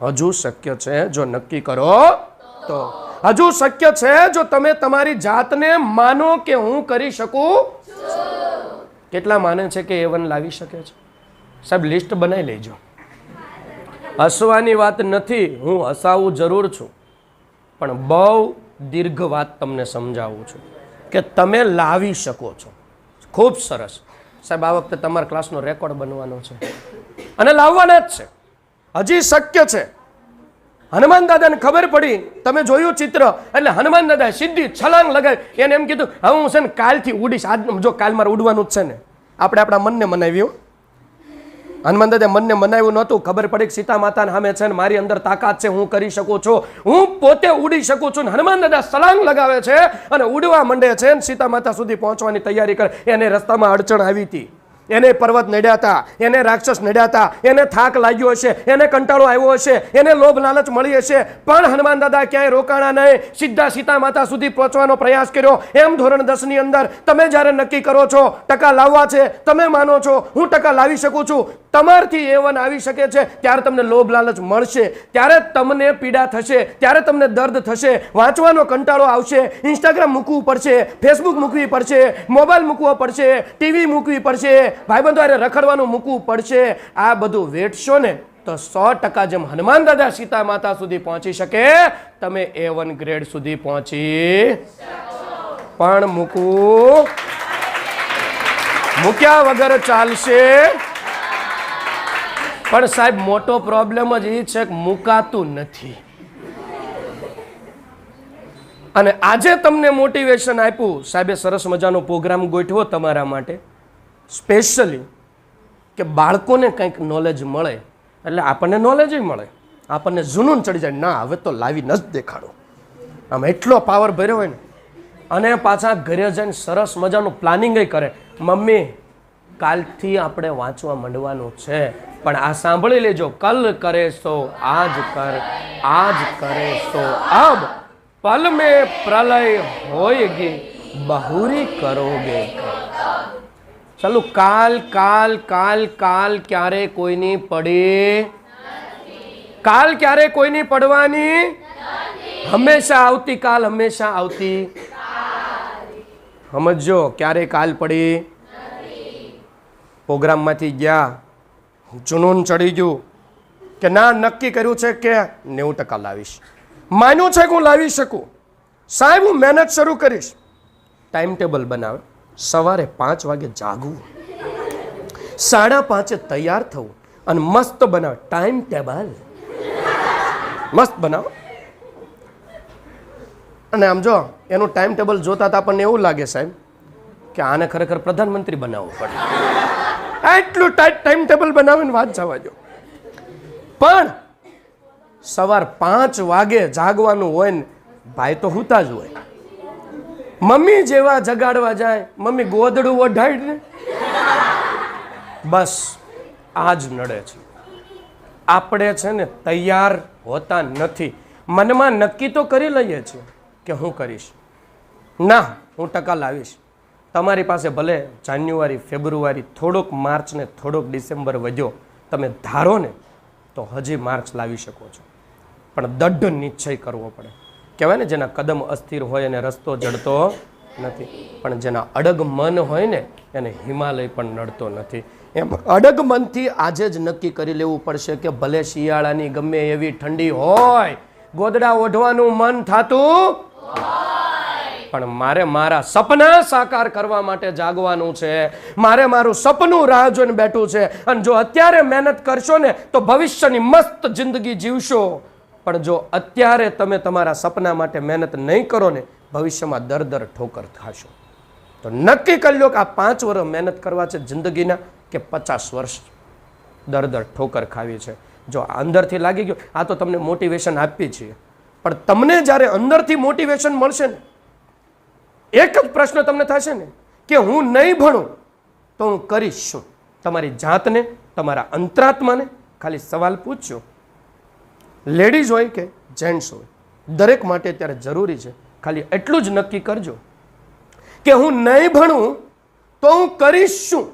હજુ શક્ય છે જો નક્કી કરો તો. હજુ શક્ય છે જો તમે તમારી જાતને માનો કે હું કરી શકું. કેટલા માને છે કે A1 લાવી શકે છે? સાહેબ લિસ્ટ બનાવી લેજો. હસવાની વાત નથી, હું હસાવું જરૂર છું, પણ બહુ દીર્ઘ વાત તમને સમજાવું છું કે તમે લાવી શકો છો. ખૂબ સરસ સાહેબ, આ વખતે તમારા ક્લાસનો રેકોર્ડ બનવાનો છે અને લાવવાના જ છે. હજી શક્ય છે. હનુમાન દાદાને ખબર પડી, તમે જોયું ચિત્ર, એટલે હનુમાન દાદા સીધી છલાંગ લગાવી. એને એમ કીધું, હવે હું છે ને કાલથી ઉડીશ. આજ જો કાલ મારે ઉડવાનું જ છે ને. આપણે આપણા મનને મનાવ્યું. હનુમાન દાદા મનને મનાવ્યું નહોતું. ખબર પડી કે સીતા માતાને સામે છે ને મારી અંદર તાકાત છે, હું કરી શકું છું, હું પોતે ઉડી શકું છું. હનુમાન દાદા છલાંગ લગાવે છે અને ઉડવા માંડે છે. સીતા માતા સુધી પહોંચવાની તૈયારી કરે. એને રસ્તામાં અડચણ આવી હતી, એને પર્વત નડ્યા હતા, એને રાક્ષસ નડ્યા હતા, એને થાક લાગ્યો હશે, એને કંટાળો આવ્યો હશે, એને લોભ લાલચ મળી હશે, પણ હનુમાન દાદા ક્યાંય રોકાણા નહીં. સીધા સીતા માતા સુધી પહોંચવાનો પ્રયાસ કર્યો. એમ ધોરણ 10 ની અંદર તમે જ્યારે નક્કી કરો છો ટકા લાવવા છે, તમે માનો છો હું ટકા લાવી શકું છું, તમારથી A1 આવી શકે છે, ત્યારે તમને લોભ લાલચ મળશે, ત્યારે તમને પીડા થશે, ત્યારે તમને દર્દ થશે, વાંચવાનો કંટાળો આવશે, ઇન્સ્ટાગ્રામ મૂકવું પડશે, ફેસબુક મૂકવી પડશે, મોબાઈલ મૂકવો પડશે, ટીવી મૂકવી પડશે, ભાઈબંધો હારે રખડવાનું મૂકવું પડશે. આ બધું વેઠશો ને તો 100% જેમ હનુમાન દાદા સીતા માતા સુધી પહોંચી શકે, તમે A1 ગ્રેડ સુધી પહોંચી પણ મૂક્યા વગર ચાલશે. પણ સાહેબ મોટો પ્રોબ્લેમ જ એ છે કે મુકાતું નથી. અને આજે તમને મોટિવેશન આપ્યું સાહેબે, સરસ મજાનો પ્રોગ્રામ ગોઠવો તમારા માટે સ્પેશિયલી, કે બાળકોને કંઈક નોલેજ મળે. એટલે આપણને નોલેજ મળે, આપણને જુનૂન ચડી જાય, ના હવે તો લાવી ન જ દેખાડો. આમ એટલો પાવર ભર્યો હોય ને. અને પાછા ઘરે જઈને સરસ મજાનું પ્લાનિંગ કરે. મમ્મી કાલથી આપણે વાંચવા માંડવાનું છે, પણ આ સાંભળી લેજો, કલ કરે સો આજ કર, આજ કરે સો અબ, પલ મેં પ્રલય હોયગી, બહુરી કરોગે. ચાલો, કાલ કાલ કાલ કાલ ક્યારે કોઈની પડી, કાલ ક્યારે કોઈની પડવાની, હંમેશા આવતી કાલ, હંમેશા આવતી. સમજો ક્યારે કાલ પડી, પ્રોગ્રામમાંથી ગયા, જુનૂન ચડી ગયું કે ના નક્કી કર્યું છે કે 90% લાવીશ, માન્યું છે કે હું લાવી શકું, સાહેબ હું મહેનત શરૂ કરીશ. ટાઈમ ટેબલ બનાવે, સવારે 5 વાગે જાગવું, 5:30 તૈયાર થવું અને મસ્ત બનાવે ટાઈમ ટેબલ, મસ્ત બનાવો. અને આમ જો એનું ટાઈમ ટેબલ જોતા તો આપણને એવું લાગે સાહેબ કે આને ખરેખર પ્રધાનમંત્રી બનાવવું પડે, એટલું ટાઈટ ટાઈમ ટેબલ બનાવીને વાત જવા દો. પણ સવાર 5 વાગે જાગવાનું હોય ને ભાઈ તો હુતા જ હોય. મમ્મી જેવા જગાડવા જાય, મમ્મી ગોદડું ઓઢાડ ને, બસ આ જ નડે છે. આપણે છે ને તૈયાર હોતા નથી. મનમાં નક્કી તો કરી લઈએ છીએ કે હું કરીશ, ના હું ટકા લાવીશ. તમારી પાસે ભલે જાન્યુઆરી, ફેબ્રુઆરી, થોડોક માર્ચ ને થોડોક ડિસેમ્બર વધ્યો, તમે ધારો ને તો હજી માર્ચ લાવી શકો છો. પણ દઢ નિશ્ચય કરવો પડે. કહેવાય ને જેના કદમ અસ્થિર હોય એને રસ્તો જડતો નથી, પણ જેના અડગ મન હોય ને એને હિમાલય પણ નડતો નથી. એમ અડગ મનથી આજે જ નક્કી કરી લેવું પડશે કે ભલે શિયાળાની ગમે એવી ઠંડી હોય, ગોદડા ઓઢવાનું મન થાતું, પણ મારે મારા સપના સાકાર કરવા માટે જાગવાનું છે. મારે મારું સપનું રાહ જોઈને બેઠું છે. અને જો અત્યારે મહેનત કરશો ને તો ભવિષ્યની મસ્ત જિંદગી જીવશો. પણ જો અત્યારે તમે તમારા સપના માટે મહેનત નહીં કરો ને, ભવિષ્યમાં દર ઠોકર ખાશો. તો નક્કી કરી લો કે આ 5 વર્ષ મહેનત કરવા છે જિંદગીના કે 50 વર્ષ દર ઠોકર ખાવી છે. જો અંદરથી લાગી ગયો, આ તો તમને મોટિવેશન આપી છીએ, પણ તમને જ્યારે અંદરથી મોટિવેશન મળશે ને, એક જ પ્રશ્ન તમને થશે ને કે હું નહીં ભણું તો હું કરીશ શું. તમારી જાતને, તમારા અંતરાત્માને ખાલી સવાલ પૂછજો. લેડીઝ હોય કે જેન્ટ્સ હોય, દરેક માટે અત્યારે જરૂરી છે. ખાલી એટલું જ નક્કી કરજો કે હું નહીં ભણું તો હું કરીશ શું.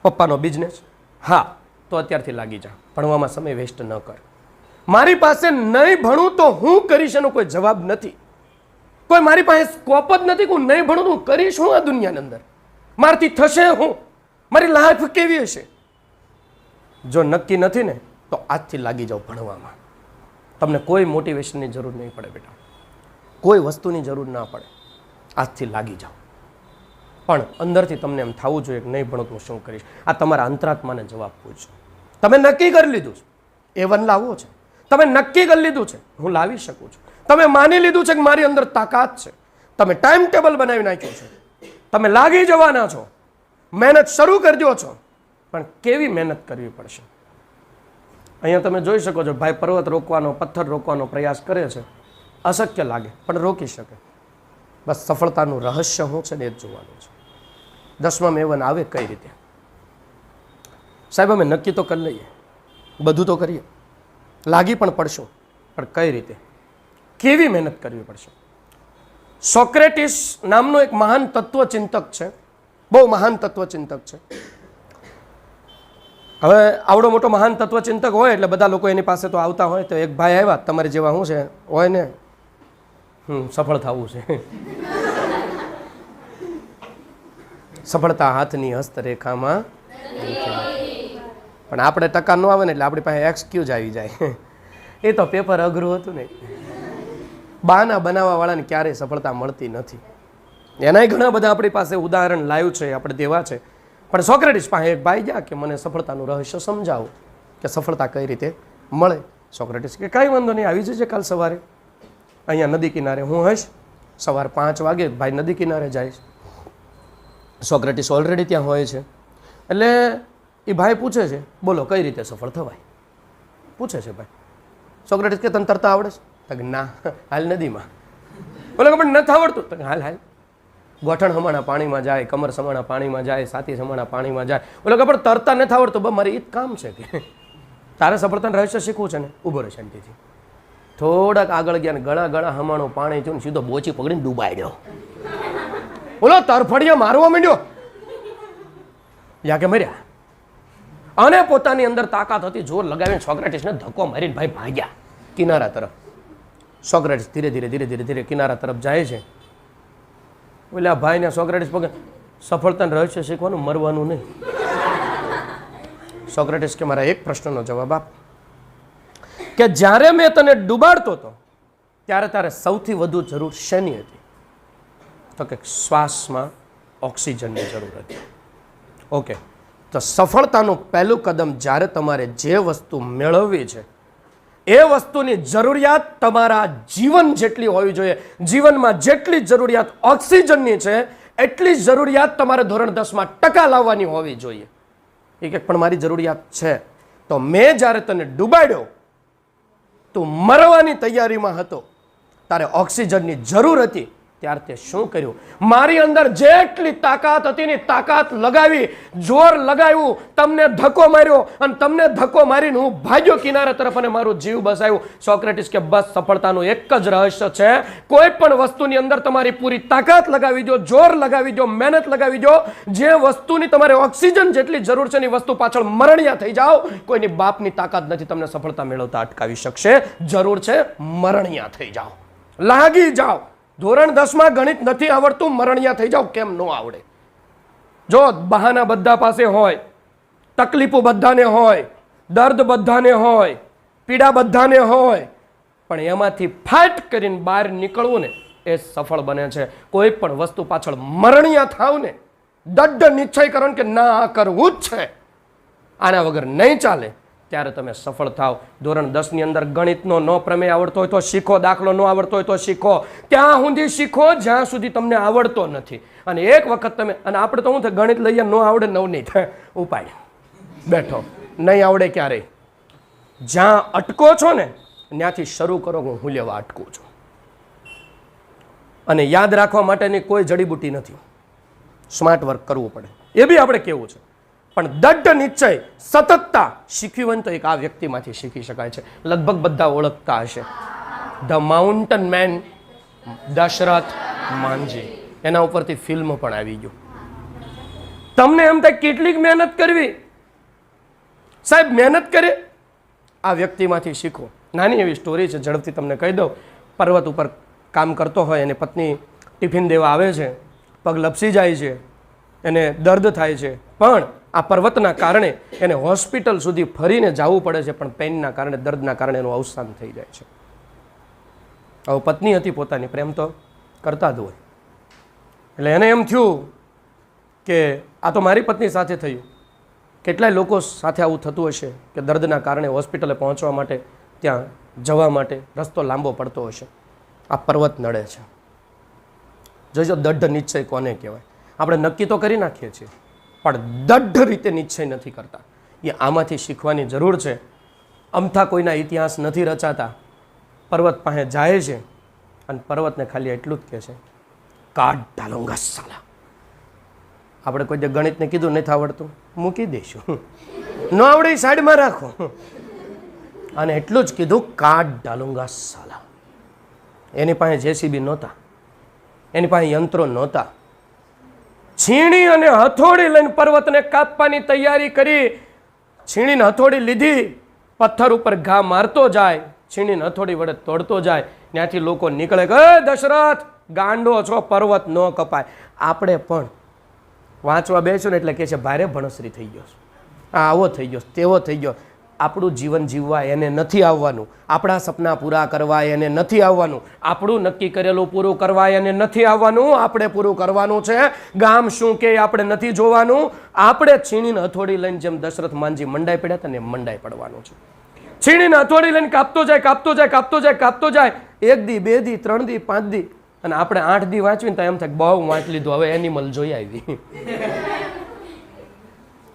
પપ્પાનો બિઝનેસ, હા તો અત્યારથી લાગી જા, ભણવામાં સમય વેસ્ટ ન કર. મારી પાસે નહીં ભણું તો હું કરીશ એનો કોઈ જવાબ નથી. કોઈ મારી પાસે સ્કોપ જ નથી કે હું નહીં ભણું તો હું કરીશ હું આ દુનિયાની અંદર, મારથી થશે હું, મારી લાઈફ કેવી હશે. જો નક્કી નથી ને તો આજથી લાગી જાઓ ભણવામાં. તમને કોઈ મોટિવેશનની જરૂર નહીં પડે બેટા, કોઈ વસ્તુની જરૂર ના પડે. આજથી લાગી જાઓ. પણ અંદરથી તમને એમ થવું જોઈએ કે નહીં ભણો તો શું કરીશ. આ તમારા અંતરાત્માને જવાબ પૂછો. તમે નક્કી કરી લીધું છે A1 લાવવો છે, તમે નક્કી કરી લીધું છે હું લાવી શકું છું, તમે માની લીધું છે કે મારી અંદર તાકાત છે, તમે ટાઈમ ટેબલ બનાવી નાખ્યું છે, તમે લાગી જવાના છો, મહેનત શરૂ કરી દો છો. પણ કેવી મહેનત કરવી પડશે. અહીંયા તમે જોઈ શકો છો ભાઈ પર્વત રોકવાનો, પથ્થર રોકવાનો પ્રયાસ કરે છે. અશક્ય લાગે પણ રોકી શકે. બસ સફળતાનું રહસ્ય શું છે ને એ જ જોવાનું છે. 10માં A1 આવે કઈ રીતે. સાહેબ અમે નક્કી તો કરી લઈએ, બધું તો કરીએ, લાગી પણ પડશું, પણ કઈ રીતે, કેવી મહેનત કરવી પડશે. સોક્રેટિસ નામનો એક મહાન તત્વચિંતક છે, બહુ મહાન તત્વચિંતક છે. હવે આવડો મોટો મહાન તત્વચિંતક હોય એટલે બધા લોકો એની પાસે તો આવતા હોય. તો એક ભાઈ આવ્યા, તમારે જેવા શું છે હોય ને, સફળ થવું છે, સફળતા હાથની હસ્તરેખામાં, પણ આપણે ટકા ન આવે ને એટલે આપણી પાસે એક્સક્યુઝ આવી જાય. એ તો પેપર અઘરું હતું ને. બહાના બનાવવા વાળાને ક્યારેય સફળતા મળતી નથી. એનાય ઘણા બધા આપણી પાસે ઉદાહરણ લાવ્યું છે, આપણે દેવા છે. પણ સોક્રેટિસ પાસે એક ભાઈ ગયા કે મને સફળતાનું રહસ્ય સમજાવો, કે સફળતા કઈ રીતે મળે. સોક્રેટિસ કે કાંઈ વાંધો નહીં, આવી જશે કાલ સવારે અહીંયા નદી કિનારે, હું હશ. સવાર 5 વાગે ભાઈ નદી કિનારે જાય. સોક્રેટિસ ઓલરેડી ત્યાં હોય છે. એટલે એ ભાઈ પૂછે છે, બોલો કઈ રીતે સફળ થવાય, પૂછે છે ભાઈ. સોક્રેટિસ કે તને તરતા આવડે છે? ના, હાલ નદીમાં. બોલો કે પણ નથી આવડતું? તો હાલ હાલ. ગોઠણ હમાણા પાણીમાં જાય, કમર સમાણા પાણીમાં જાય, છાતી સમાણા પાણીમાં જાય. બોલો કે પણ તરતા નથી આવડતું? બસ મારે એ જ કામ છે કે તારે સફળતાનું રહસ્ય શીખવું છે ને, ઊભો રહે શાંતિથી. થોડાક આગળ ગયા ને ગળા હમાણું પાણી થયું ને સીધો બોચી પકડીને ડૂબાડ્યો. બોલો તરફડિયા મારવા માંડ્યો, યા કે મર્યા. અને પોતાની અંદર તાકાત હતી, જોર લગાવીને સોક્રેટિસને ધક્કો મારીને ભાઈ ભાગ્યા કિનારા તરફ. સોક્રેટિસ ધીરે ધીરે કિનારા તરફ જાય છે. ઓલા ભાઈને સોક્રેટિસ પગે સફળતાનું રહસ્ય શીખવાનું, મરવાનું નહીં. સોક્રેટિસ કે મારા એક પ્રશ્નનો જવાબ આપ કે જ્યારે મેં તને ડૂબાડતો હતો ત્યારે તારે સૌથી વધુ જરૂર શેની હતી? તો કે શ્વાસમાં ઓક્સિજનની જરૂર હતી. ઓકે, તો સફળતાનું પહેલું કદમ જ્યારે તમારે જે વસ્તુ મેળવવી છે એ વસ્તુની જરૂરિયાત તમારા જીવન જેટલી હોવી જોઈએ. જીવનમાં જેટલી જરૂરિયાત ઓક્સિજનની છે એટલી જ જરૂરિયાત તમારે ધોરણ 10માં ટકા લાવવાની હોવી જોઈએ. એક પણ મારી જરૂરિયાત છે. તો મેં જ્યારે તને ડૂબાડ્યો, તું મરવાની તૈયારીમાં હતો, તારે ઓક્સિજનની જરૂર હતી, ત્યારે તે શું કર્યું? મારી અંદર જેટલી તાકાત હતી ને તાકાત લગાવી, જોર લગાવ્યું, તમને ધક્કો માર્યો અને તમને ધક્કો મારીને હું ભાગ્યો કિનારા તરફ અને મારું જીવ બસાવ્યું. સોક્રેટિસ કે બસ સફળતાનું એક જ રહસ્ય છે, કોઈ પણ વસ્તુની અંદર તમારી પૂરી તાકાત લગાવી દો, જોર લગાવી દો, મહેનત લગાવી દો. જે વસ્તુની તમારે ઓક્સિજન જેટલી જરૂર છે એ વસ્તુ પાછળ મરણિયા થઈ જાઓ. કોઈની બાપની તાકાત નથી તમને સફળતા મેળવતા અટકાવી શકશે. જરૂર છે મરણિયા થઈ જાઓ, લાગી જાઓ. ધોરણ 10માં ગણિત નથી આવડતું, મરણિયા થઈ જાઓ. કેમ ન આવડે? જો બહાના બધા પાસે હોય, તકલીફો બધાને હોય, દર્દ બધાને હોય, પીડા બધાને હોય, પણ એમાંથી ફાઇટ કરીને બહાર નીકળવું ને એ સફળ બને છે. કોઈ પણ વસ્તુ પાછળ મરણિયા થાવ ને, દઢ નિશ્ચય કરો કે ના આ કરવું જ છે, આના વગર નહીં ચાલે, ત્યારે તમે સફળ થાવ. ધોરણ 10ની અંદર ગણિતનો નો પ્રમેય આવડતો હોય તો શીખો, દાખલો ન આવડતો હોય તો શીખો. ત્યાં સુધી શીખો જ્યાં સુધી તમને આવડતો નથી. અને એક વખત તમે, અને આપણે તો શું થાય, ગણિત લઈએ ન આવડે નવ નહીં થાય, ઉપાડ બેઠો, નહીં આવડે ક્યારેય. જ્યાં અટકો છો ને ત્યાંથી શરૂ કરો, હું લેવા અટકું છું. અને યાદ રાખવા માટેની કોઈ જડીબુટી નથી, સ્માર્ટ વર્ક કરવું પડે, એ બી આપણે કેવું છે. પણ દઢ નિશ્ચય, સતતતા શીખવી હોય તો એક આ વ્યક્તિમાંથી શીખી શકાય છે. લગભગ બધા ઓળખતા હશે, the mountain man, Dashrath Manjhi. એના ઉપરથી ફિલ્મ પણ આવી ગયું. તમને એમ થાય કેટલીક મહેનત કરવી, સાહેબ મહેનત કરે, આ વ્યક્તિમાંથી શીખો. નાની એવી સ્ટોરી છે, ઝડપથી તમને કહી દઉં. પર્વત ઉપર કામ કરતો હોય, એની પત્ની ટિફિન દેવા આવે છે, પગ લપસી જાય છે, એને દર્દ થાય છે, પણ આ પર્વતના કારણે એને હોસ્પિટલ સુધી ફરીને જવું પડે છે, પણ પેઇનના કારણે, દર્દના કારણે એનું અવસાન થઈ જાય છે. હવે પત્ની હતી પોતાની, પ્રેમ તો કરતા જ હોય, એટલે એને એમ થયું કે આ તો મારી પત્ની સાથે થયું, કેટલાય લોકો સાથે આવું થતું હશે કે દર્દના કારણે હોસ્પિટલે પહોંચવા માટે, ત્યાં જવા માટે રસ્તો લાંબો પડતો હશે. આ પર્વત નડે છે. જોજો દઢ નિશ્ચય કોને કહેવાય. આપણે નક્કી તો કરી નાખીએ છીએ, પણ દઢ રીતે નિશ્ચય નથી કરતા. એ આમાંથી શીખવાની જરૂર છે. અમથા કોઈના ઇતિહાસ નથી રચાતા. પર્વત પાસે જાય છે અને પર્વતને ખાલી એટલું જ કહે છે, કાટ ડાલુંગા સાલા. આપણે કોઈ ગણિતને કીધું નથી આવડતું, મૂકી દઈશું, ન આવડે સાઈડમાં રાખો, અને એટલું જ કીધું, કાટ ડાલુંગા સાલા. એની પાસે જેસીબી નહોતા, એની પાસે યંત્રો નહોતા. છીણી અને હથોડી લઈને પર્વતને કાપવાની તૈયારી કરી. છીણીને હથોડી લીધી, પથ્થર ઉપર ઘા મારતો જાય, છીણીને હથોડી વડે તોડતો જાય. ત્યાંથી લોકો નીકળે કે દશરથ ગાંડો છો, પર્વત ન કપાય. આપણે પણ વાંચવા બેસો ને એટલે કે છે ભારે ભણસરી થઈ ગયો, આ આવો થઈ ગયો, તેવો થઈ ગયો. આપણું જીવન જીવવા એને નથી આવવાનું, આપણા સપના પૂરા કરવા એને નથી આવવાનું, આપણું નક્કી કરેલું પૂરું કરવા એને નથી આવવાનું. આપણે પૂરું કરવાનું છે. ગામ શું કે આપણે નથી જોવાનું. આપણે છીણીને હથોડી લઈને જેમ દશરથ માંજી મંડાઈ પડ્યા હતા ને એમ મંડાઈ પડવાનું છે. છીણીને હથોડી લઈને કાપતો જાય, કાપતો જાય, કાપતો જાય, કાપતો જાય. 1 દી, 2 દી, 3 દી, 5 દી, અને આપણે 8 દી વાંચવીને તો એમ થાય બહુ વાંચ લીધું, હવે એનિમલ જોઈ આવી.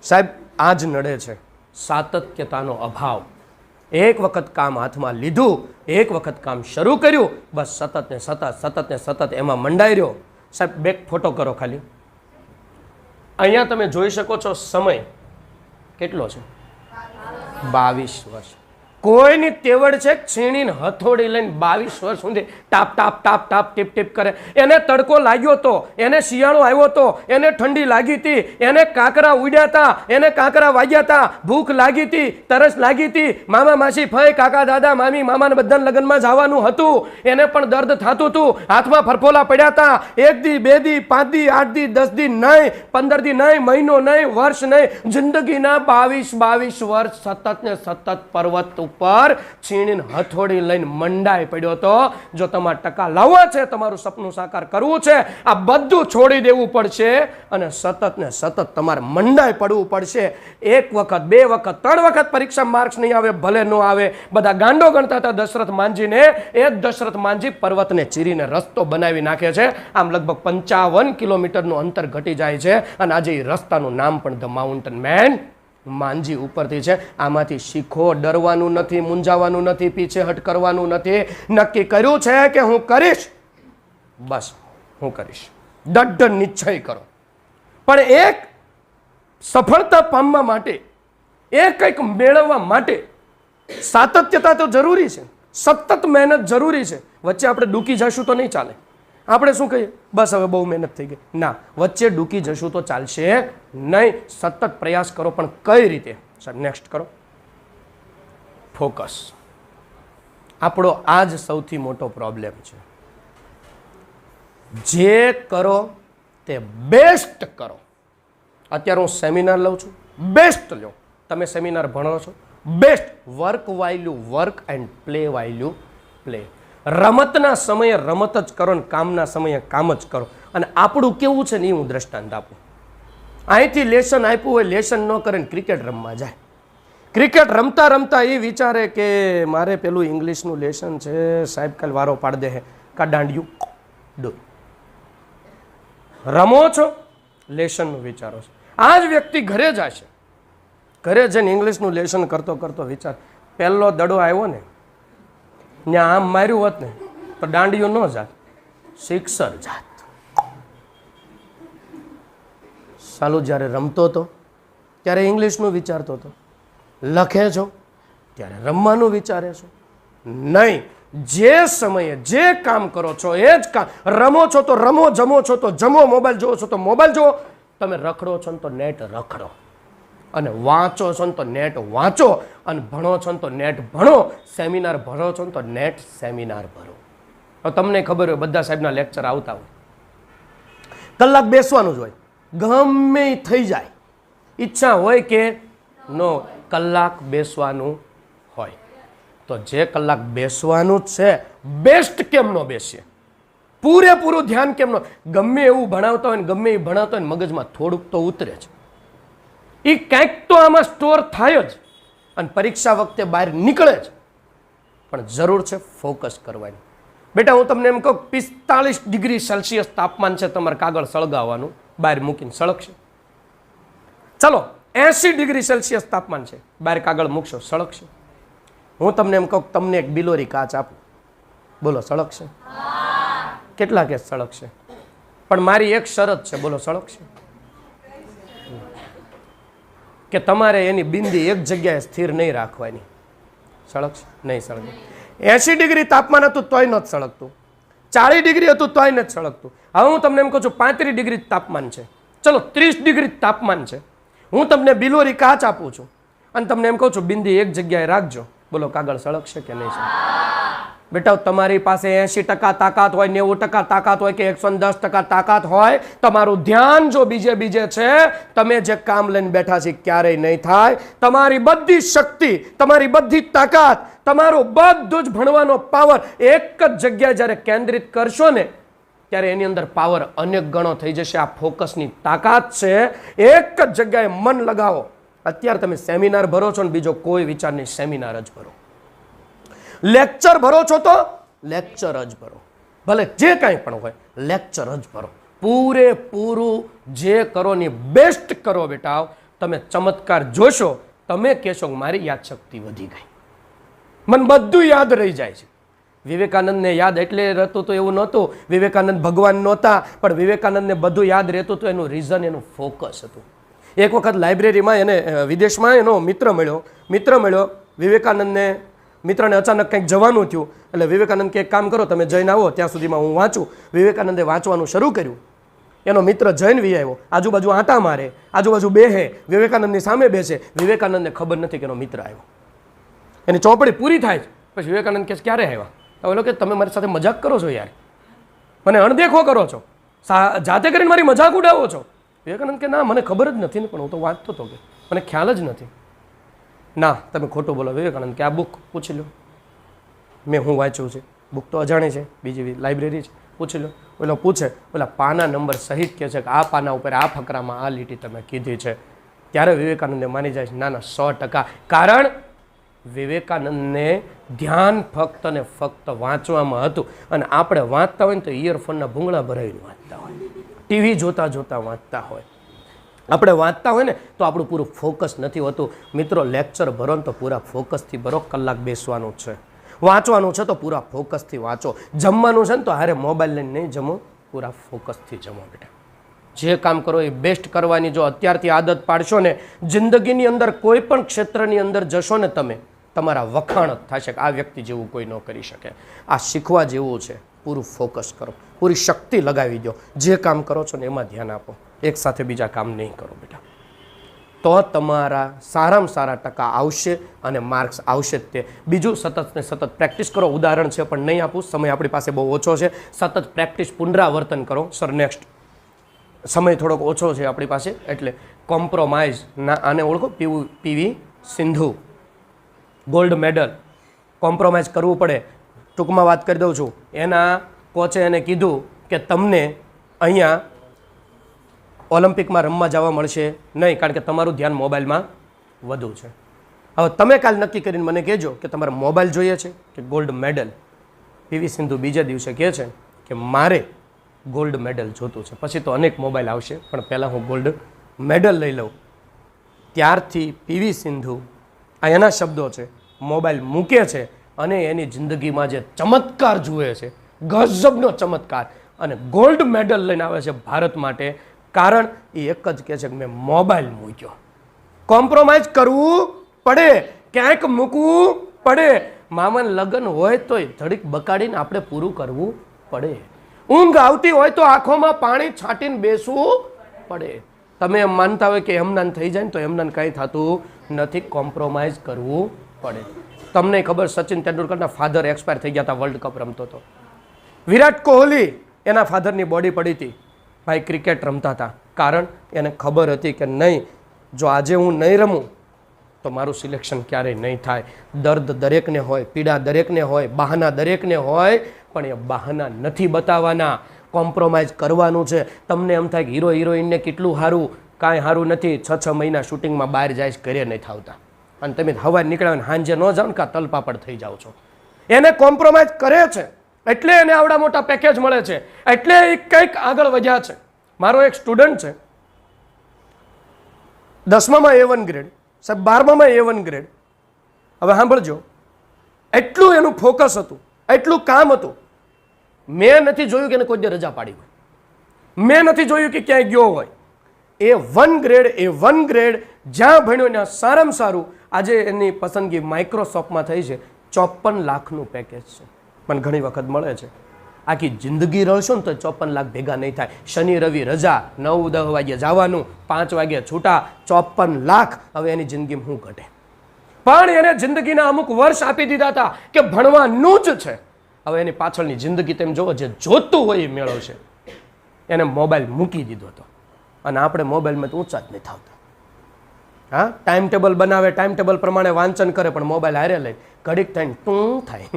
સાહેબ આ જ નડે છે, સાતત્યતાનો અભાવ. એક વખત કામ હાથમાં લીધું, એક વખત કામ શરૂ કર્યું, બસ સતત ને સતત, સતત ને સતત એમાં મંડાઈ રહ્યો. સાહેબ બેક ફોટો કરો ખાલી. અહીંયા તમે જોઈ શકો છો સમય કેટલો છે, 22 વર્ષ. કોઈની તેવડ છે છીણીને હથોડી લઈને 22 વર્ષ સુધી ટાપ ટાપ ટાપ ટાપ ટીપ ટીપ કરે. એને તડકો લાગ્યો તો, એને શિયાળો આવ્યો તો, એને ઠંડી લાગી હતી, એને કાંકરા ઉડ્યા હતા, એને કાંકરા વાગ્યા હતા, ભૂખ લાગી હતી, તરસ લાગી હતી, મામા માસી ફઈ કાકા દાદા મામી મામાને બધાને લગ્નમાં જવાનું હતું, એને પણ દર્દ થતું હતું, હાથમાં ફરફોલા પડ્યા હતા. 1 દી 2 દી 5 દી 8 દી 10 દી નહીં, 15 દી નહીં, મહિનો નહીં, વર્ષ નહીં, જિંદગીના 22 વર્ષ સતત ને સતત પર્વત ઉપર છીણીને હથોડી લઈને મંડાઈ પડ્યો તો. જો તમારે ટકા લાવવા છે, તમારું સપનું સાકાર કરવું છે, આ બધું છોડી દેવું પડશે અને સતત ને સતત તમારે મંડાઈ પડવું પડશે. 1 વખત 2 વખત 3 વખત પરીક્ષા માર્ક્સ નહીં આવે, ભલે ન આવે. બધા ગાંડો ગણતા હતા દશરથ માંજીને, એ જ દશરથ માંજી પર્વતને ચીરીને રસ્તો બનાવી નાખે છે. આમ લગભગ 55 કિલોમીટરનું અંતર ઘટી જાય છે અને આજે એ રસ્તાનું નામ પણ ધ માઉન્ટેન મેન માંજી ઉપરથી છે. આમાંથી શીખો, ડરવાનું નથી, મૂંઝાવાનું નથી, પીછેહટ કરવાનું નથી. નક્કી કર્યું છે કે હું કરીશ, બસ હું કરીશ, દૃઢ નિશ્ચય કરો. પણ એક સફળતા પામવા માટે, એ કંઈક મેળવવા માટે સાતત્યતા તો જરૂરી છે, સતત મહેનત જરૂરી છે. વચ્ચે આપણે ડૂકી જશું તો નહીં ચાલે. આપણે શું કહીએ, બસ હવે બહુ મહેનત થઈ ગઈ, ના, વચ્ચે ડૂકી જશું તો ચાલશે નહીં. સતત પ્રયાસ કરો, પણ કઈ રીતે? સર નેક્સ્ટ કરો, ફોકસ. આપણો આ જ સૌથી મોટો પ્રોબ્લેમ છે. જે કરો તે બેસ્ટ કરો. અત્યારે હું સેમિનાર લઉં છું, બેસ્ટ લો. તમે સેમિનાર ભણો છો, best. Work while you work and play while you play. રમતના સમયે રમત જ કરો ને કામના સમયે કામ જ કરો. અને આપણું કેવું છે ને એ હું દ્રષ્ટાંત આપું. અહીંથી લેસન આપ્યું હોય, લેસન ન કરે ને ક્રિકેટ રમવા જાય. ક્રિકેટ રમતા રમતા એ વિચારે કે મારે પેલું ઇંગ્લિશનું લેસન છે, સાહેબ કાલ વારો પાડ દે, કા દાંડિયું ડો. રમો છો, લેસનનું વિચારો છો. આ જ વ્યક્તિ ઘરે જાય છે, ઘરે જઈને ઇંગ્લિશનું લેસન કરતો કરતો વિચાર, પહેલો દડો આવ્યો ને, ત્યાં આમ માર્યું હોત ને તો દાંડિયું ન જાત, સિક્સર જાત. સાલું જ્યારે રમતો હતો ત્યારે ઇંગ્લિશનું વિચારતો હતો, લખે છો ત્યારે રમવાનું વિચારે છો નહીં. જે સમયે જે કામ કરો છો એ જ કામ. રમો છો તો રમો, જમો છો તો જમો, મોબાઈલ જોવો છો તો મોબાઈલ જોવો, તમે રખડો છો ને તો નેટ રખડો, અને વાંચો છો ને તો નેટ વાંચો, અને ભણો છો ને તો નેટ ભણો, સેમિનાર ભરો છો ને તો નેટ સેમિનાર ભરો. હવે તમને ખબર હોય, બધા સાહેબના લેક્ચર આવતા હોય, કલાક બેસવાનું જ હોય, ગમે એ થઈ જાય, ઈચ્છા હોય કે નો, કલાક બેસવાનું હોય. તો જે કલાક બેસવાનું જ છે, બેસ્ટ કેમ નો બેસીએ? પૂરેપૂરું ધ્યાન કેમ નો? ગમે એવું ભણાવતા હોય ને ગમે એ ભણાવતા હોય ને મગજમાં થોડુંક તો ઉતરે છે, એ કંઈક તો આમાં સ્ટોર થાય જ, અને પરીક્ષા વખતે બહાર નીકળે જ. પણ જરૂર છે ફોકસ કરવાની. બેટા હું તમને એમ કહું, 45 ડિગ્રી સેલ્સિયસ તાપમાન છે, તમારે કાગળ સળગાવવાનું, બહાર મૂકીને સળગશે. ચલો 80 ડિગ્રી સેલ્સિયસ તાપમાન છે, બહાર કાગળ મૂકશો, સળગશે. હું તમને એમ કહું, તમને એક બિલોરી કાચ આપું, બોલો સળગશે? કેટલા કેસ સળગશે? પણ મારી એક શરત છે, બોલો સળગશે? કે તમારે એની બિંદી એક જગ્યાએ સ્થિર નહીં રાખવાની. સળગશે? નહીં સળગે. 80 ડિગ્રી તાપમાન હતું તોય નથી સળગતું, 40 ડિગ્રી હતું તોય નથી સળગતું. હવે હું તમને એમ કહું છું 35 ડિગ્રી તાપમાન છે, ચલો 30 ડિગ્રી તાપમાન છે, હું તમને બિલોરી કાચ આપું છું અને તમને એમ કહું છું બિંદી એક જગ્યાએ રાખજો, બોલો કાગળ સળગશે કે નહીં સળગે? બેટા તમારી પાસે 80% તાકાત હોય, 90% તાકાત હોય કે 110% તાકાત હોય, તમારું ધ્યાન જો બીજે છે, તમે જે કામ લઈને બેઠા છે ક્યારેય નહીં થાય. તમારી બધી શક્તિ, તમારી બધી તાકાત, તમારું બધું જ ભણવાનો પાવર એક જ જગ્યાએ જ્યારે કેન્દ્રિત કરશો ને, ત્યારે એની અંદર પાવર અનેક ગણો થઈ જશે. આ ફોકસની તાકાત છે. એક જ જગ્યાએ મન લગાવો. અત્યારે તમે સેમિનાર ભરો છો ને બીજો કોઈ વિચાર નહીં, સેમિનાર જ ભરો. લેક્ચર ભરો છો તો લેક્ચર જ ભરો, ભલે જે કાંઈ પણ હોય લેક્ચર જ ભરો. પૂરેપૂરું જે કરો ને બેસ્ટ કરો બેટા. તમે ચમત્કાર જોશો, તમે કહેશો મારી યાદશક્તિ વધી ગઈ, મને બધું યાદ રહી જાય છે. વિવેકાનંદને યાદ એટલે રહેતું તો એવું નહોતું, વિવેકાનંદ ભગવાન નહોતા, પણ વિવેકાનંદને બધું યાદ રહેતું હતું. એનું રીઝન એનું ફોકસ હતું. એક વખત લાઇબ્રેરીમાં એને વિદેશમાં એનો મિત્ર મળ્યો. વિવેકાનંદને મિત્રને અચાનક કંઈક જવાનું થયું એટલે વિવેકાનંદ કે એક કામ કરો, તમે જઈને આવો, ત્યાં સુધીમાં હું વાંચું. વિવેકાનંદે વાંચવાનું શરૂ કર્યું. એનો મિત્ર જૈન વી આવ્યો, આજુબાજુ આંટા મારે, આજુબાજુ બેહે, વિવેકાનંદની સામે બેસે. વિવેકાનંદને ખબર નથી કે એનો મિત્ર આવ્યો. એની ચોપડી પૂરી થાય પછી વિવેકાનંદ કહે ક્યારે આવ્યા? તો કે તમે મારી સાથે મજાક કરો છો યાર, મને અણદેખો કરો છો, જાતે કરીને મારી મજાક ઉડાવો છો. વિવેકાનંદ કે ના, મને ખબર જ નથી ને, પણ હું તો વાંચતો હતો, કે મને ખ્યાલ જ નથી. ના, તમે ખોટું બોલો. વિવેકાનંદ કે આ બુક પૂછી લો, મેં હું વાંચ્યું છે, બુક તો અજાણી છે, બીજી લાઇબ્રેરી છે, પૂછી લો. ઓલો પૂછે, ઓલા પાના નંબર સહિત કહે છે કે આ પાના ઉપર આ ફકરામાં આ લીટી તમે કીધી છે. ત્યારે વિવેકાનંદે માની જાય છે ના ના 100%. કારણ વિવેકાનંદને ધ્યાન ફક્ત ને ફક્ત વાંચવામાં હતું. અને આપણે વાંચતા હોય ને તો ઇયરફોનના ભૂંગળા ભરાઈને વાંચતા હોય, ટીવી જોતા જોતા વાંચતા હોય. આપણે વાંચતા હોય ને તો આપણું પૂરું ફોકસ નથી હોતું. મિત્રો, લેક્ચર ભરો ને તો પૂરા ફોકસથી ભરો. કલાક બેસવાનું છે, વાંચવાનું છે તો પૂરા ફોકસથી વાંચો. જમવાનું છે ને તો હારે મોબાઈલ લઈને નહીં જમો, પૂરા ફોકસથી જમો બેટા. જે કામ કરો એ બેસ્ટ કરવાની જો અત્યારથી આદત પાડશો ને, જિંદગીની અંદર કોઈ પણ ક્ષેત્રની અંદર જશો ને તમે, તમારા વખાણ જ થશે કે આ વ્યક્તિ જેવું કોઈ ન કરી શકે. આ શીખવા જેવું છે. પૂરું ફોકસ કરો, પૂરી શક્તિ લગાવી દો. જે કામ કરો છો ને એમાં ધ્યાન આપો, એક સાથે બીજા કામ નહીં કરો બેટા. તો તમારા સારામાં સારા ટકા આવશે અને માર્ક્સ આવશે જ તે. બીજું, સતત ને સતત પ્રેક્ટિસ કરો. ઉદાહરણ છે પણ નહીં આપું, સમય આપણી પાસે બહુ ઓછો છે. સતત પ્રેક્ટિસ, પુનરાવર્તન કરો. સર નેક્સ્ટ, સમય થોડોક ઓછો છે આપણી પાસે, એટલે કોમ્પ્રોમાઇઝ ના, આને ઓળખો, PV Sindhu, gold medal. Compromise કરવું પડે. ટૂંકમાં વાત કરી દઉં છું, એના કોચે એને કીધું કે તમને અહીંયા ઓલિમ્પિકમાં રમવા જવા મળશે નહીં, કારણ કે તમારું ધ્યાન મોબાઈલમાં વધુ છે. હવે તમે કાલ નક્કી કરીને મને કહેજો કે તમારે મોબાઈલ જોઈએ છે કે ગોલ્ડ મેડલ. પીવી સિંધુ બીજા દિવસે કહે છે કે મારે ગોલ્ડ મેડલ જોતું છે. પછી તો અનેક મોબાઈલ આવશે, પણ પહેલાં હું ગોલ્ડ મેડલ લઈ લઉં. ત્યારથી પીવી સિંધુ, આ એના શબ્દો છે, મોબાઈલ મૂકે છે અને એની જિંદગીમાં જે ચમત્કાર જુએ છે, ગજબનો ચમત્કાર, અને ગોલ્ડ મેડલ લઈને આવે છે ભારત માટે. કારણ એ એક જ કહે છે કે મેં મોબાઈલ મૂક્યો. કોમ્પ્રોમાઇઝ કરવું પડે, ક્યાંક મૂકવું પડે. મામાને લગ્ન હોય તોય ધડીક બકાડીને આપણે પૂરું કરવું પડે. ઊંઘ આવતી હોય તો આંખોમાં પાણી છાંટીને બેસવું પડે. તમે એમ માનતા હોય કે એમનાન થઈ જાય ને તો એમનાન કંઈ થતું નથી. કોમ્પ્રોમાઇઝ કરવું પડે. તમને ખબર, સચિન તેંડુલકરના ફાધર એક્સપાયર થઈ ગયા હતા, વર્લ્ડ કપ રમતો હતો. વિરાટ કોહલી, એના ફાધરની બોડી પડી હતી. ભાઈ ક્રિકેટ રમતા હતા. કારણ એને ખબર હતી કે નહીં, જો આજે હું નહીં રમું તો મારું સિલેક્શન ક્યારેય નહીં થાય. દર્દ દરેકને હોય, પીડા દરેકને હોય, બહાના દરેકને હોય, પણ એ બહાના નથી બતાવવાના. કોમ્પ્રોમાઇઝ કરવાનું છે. તમને એમ થાય કે હીરો હિરોઈનને કેટલું સારું, કાંઈ સારું નથી. 6 મહિના શૂટિંગમાં બહાર જાય છે, ઘરે નહીં થાવતા, અને તમે હવા નીકળ્યા હાંજે ન જાઓ ને કાં તલપાપડ થઈ જાઓ છો. એને કોમ્પ્રોમાઇઝ કરે છે એટલે એને આવડા મોટા પેકેજ મળે છે, એટલે એ કંઈક આગળ વધ્યા છે. મારો એક સ્ટુડન્ટ છે, 10મામાં A1 ગ્રેડ, સાહેબ 12મામાં A1 ગ્રેડ. હવે સાંભળજો, એટલું એનું ફોકસ હતું, એટલું કામ હતું. મેં નથી જોયું કે એને કોઈ રજા પાડી હોય, મેં નથી જોયું કે ક્યાંય ગયો હોય. A1 ગ્રેડ જ્યાં ભણ્યો ત્યાં સારામાં સારું. આજે એની પસંદગી માઇક્રોસોફ્ટમાં થઈ છે. 54 લાખનું પેકેજ છે, પણ ઘણી વખત મળે છે. આખી જિંદગી રળશો ને તો 54 લાખ ભેગા નહીં થાય. શનિ રવિ રજા, 9-10 વાગે જવાનું, 5 વાગે છૂટા, 54 લાખ. હવે એની જિંદગીમાં શું ઘટે? પણ એને જિંદગીના અમુક વર્ષ આપી દીધા હતા કે ભણવાનું જ છે. હવે એની પાછળની જિંદગી તેમ જોવો, જે જોતું હોય એ મેળવશે. એને મોબાઈલ મૂકી દીધો હતો, અને આપણે મોબાઈલમાં તો ઊંચા જ નહીં થતા. હા, ટાઈમ ટેબલ બનાવે, ટાઈમ ટેબલ પ્રમાણે વાંચન કરે, પણ મોબાઈલ હારે લઈ ઘડીક થઈને ટૂં થાય,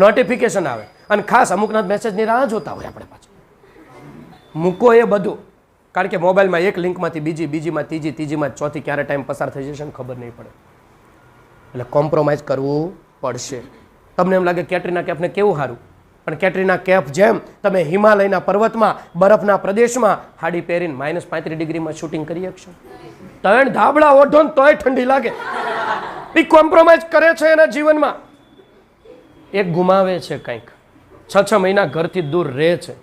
નોટિફિકેશન આવે, અને ખાસ અમુકના મેસેજની રાહ જોતા હોય આપણે પાછું. મૂકો એ બધું, કારણ કે મોબાઈલમાં એક લિંકમાંથી બીજી, બીજીમાં ત્રીજી, ત્રીજીમાં ચોથી ક્યારે ટાઈમ પસાર થઈ જશે ને ખબર નહીં પડે. એટલે કોમ્પ્રોમાઇઝ કરવું પડશે. તમને એમ લાગે કેટરીના કેફને કેવું સારું, પણ કેટરીના કેફ જેમ તમે હિમાલયના પર્વતમાં, બરફના પ્રદેશમાં હાડી પહેરીને -35 ડિગ્રીમાં શૂટિંગ કરી શકશો? 3 ધાબળા ઓઢો ને તોય ઠંડી લાગે. એ કોમ્પ્રોમાઇઝ કરે છે એના જીવનમાં. એક ગુમાવે છે કંઈક, 6 મહિના ઘરથી દૂર રહે છે.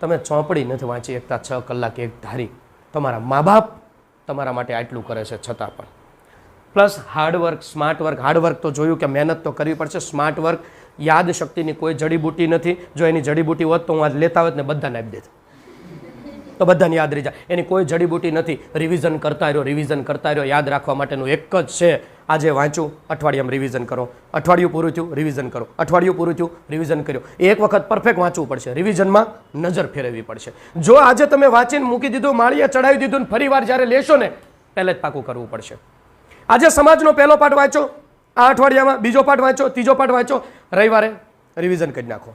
તમે ચોપડી નથી વાંચી એકતા 6 કલાક એક ધારી. તમારા મા બાપ તમારા માટે આટલું કરે છે છતાં પણ plus hard work, smart work. Hard work તો જોયું કે મહેનત તો કરવી પડશે. સ્માર્ટ વર્ક, યાદ શક્તિની કોઈ જડીબુટી નથી. જો એની જડીબુટી હોત તો હું આજ લેતા હોત ને બધાને આપી દેત, તો બધાને યાદ રહી જાય. એની કોઈ જડીબુટી નથી. રિવિઝન કરતા રહ્યો, રિવિઝન કરતા રહ્યો. યાદ રાખવા માટેનું એક જ છે, આજે વાંચું, અઠવાડિયામાં રિવિઝન કરો. અઠવાડિયું પૂરું થયું, રિવિઝન કરો. અઠવાડિયું પૂરું થયું, રિવિઝન કર્યો. એક વખત પરફેક્ટ વાંચવું પડશે. રિવિઝનમાં નજર ફેરવવી પડશે. જો આજે તમે વાંચીને મૂકી દીધું, માળીએ ચડાવી દીધું, ફરી વાર જ્યારે લેશો ને પહેલે જ પાકું કરવું પડશે. આજે સમાજનો પહેલો પાઠ વાંચો, આ અઠવાડિયામાં બીજો પાઠ વાંચો, ત્રીજો પાઠ વાંચો, રવિવારે રિવિઝન કરી નાખો.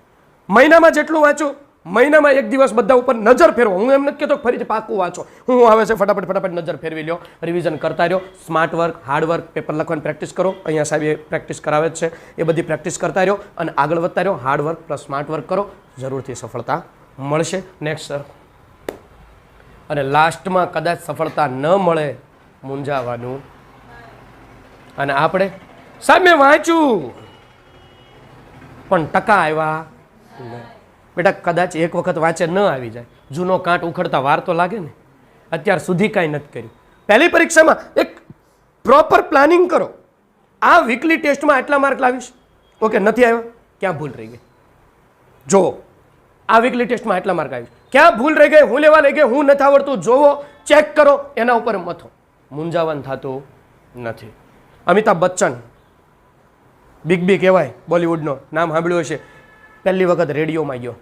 મહિનામાં જેટલું વાંચો, મહિનામાં એક દિવસ બધા ઉપર નજર ફેરવો. હું એમ નથી કહેતો ફરીથી પાકું વાંચો. હું આવે છે ફટાફટ નજર ફેરવી લ્યો, રિવિઝન કરતા રહ્યો. Smart work, hard work, paper લખવાની પ્રેક્ટિસ કરો. અહીંયા સાહેબ એ પ્રેક્ટિસ કરાવે જ છે. એ બધી પ્રેક્ટિસ કરતા રહ્યો અને આગળ વધતા રહ્યો. Hard work plus smart work કરો, જરૂરથી સફળતા મળશે. Next sir. અને લાસ્ટમાં કદાચ સફળતા ન મળે, મૂંઝાવાનું. અને આપણે સાહેબ મેં વાંચ્યું પણ ટકા આવ્યા નહીં. બેટા કદાચ એક વખત વાંચે ન આવી જાય, જૂનો કાંટ ઉખડતા વાર તો લાગે ને. અત્યાર સુધી કાંઈ નથી કર્યું. પહેલી પરીક્ષામાં એક પ્રોપર પ્લાનિંગ કરો. આ વીકલી ટેસ્ટમાં આટલા માર્ક લાવીશ, ઓકે નથી આવ્યા, ક્યાં ભૂલ રહી ગઈ જો. આ વીકલી ટેસ્ટમાં આટલા માર્ક આવીશ, ક્યાં ભૂલ રહી ગઈ, હું લેવા લઈ ગઈ, હું નથી આવડતું, જોવો, ચેક કરો, એના ઉપર મથો. મૂંઝાવન થતું નથી. અમિતાભ બચ્ચન, બિગ બી કહેવાય બોલિવૂડનો, નામ સાંભળ્યું હશે. પહેલી વખત રેડિયોમાં ગયો,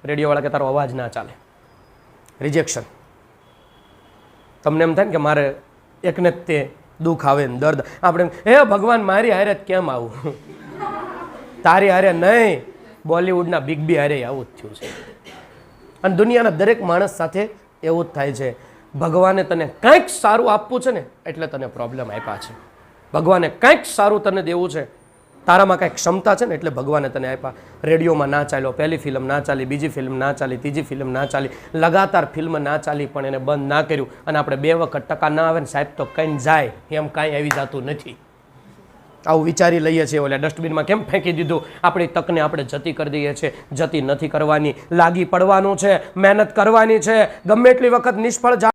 રેડિયોવાળા કે તારો અવાજ ના ચાલે, રિજેક્શન. તમને એમ થાય ને કે મારે એકને જ તે દુઃખ આવે ને દર્દ. આપણે હે ભગવાન મારી હારે કેમ આવું? તારી હારે નહીં, બોલિવૂડના બિગ બી હારે આવું જ થયું છે. અને દુનિયાના દરેક માણસ સાથે એવું જ થાય છે. ભગવાને તને કંઈક સારું આપવું છે ને એટલે તને પ્રોબ્લેમ આપ્યા છે. ભગવાને કંઈક સારું તને દેવું છે, તારામાં કાંઈક ક્ષમતા છે ને એટલે ભગવાને તને આપ્યા. રેડિયોમાં ના ચાલ્યો, પહેલી ફિલ્મ ના ચાલી, બીજી ફિલ્મ ના ચાલી, ત્રીજી ફિલ્મ ના ચાલી, લગાતાર ફિલ્મ ના ચાલી, પણ એને બંધ ના કર્યું. અને આપણે 2 વખત ટકા ના આવે ને સાહેબ તો કંઈ જાય એમ કાંઈ આવી જતું નથી. આવું વિચારી લઈએ છીએ, ઓલા ડસ્ટબિનમાં કેમ ફેંકી દીધું. આપણી તકને આપણે જતી કરી દઈએ છીએ. જતી નથી કરવાની, લાગી પડવાનું છે, મહેનત કરવાની છે. ગમે એટલી વખત નિષ્ફળ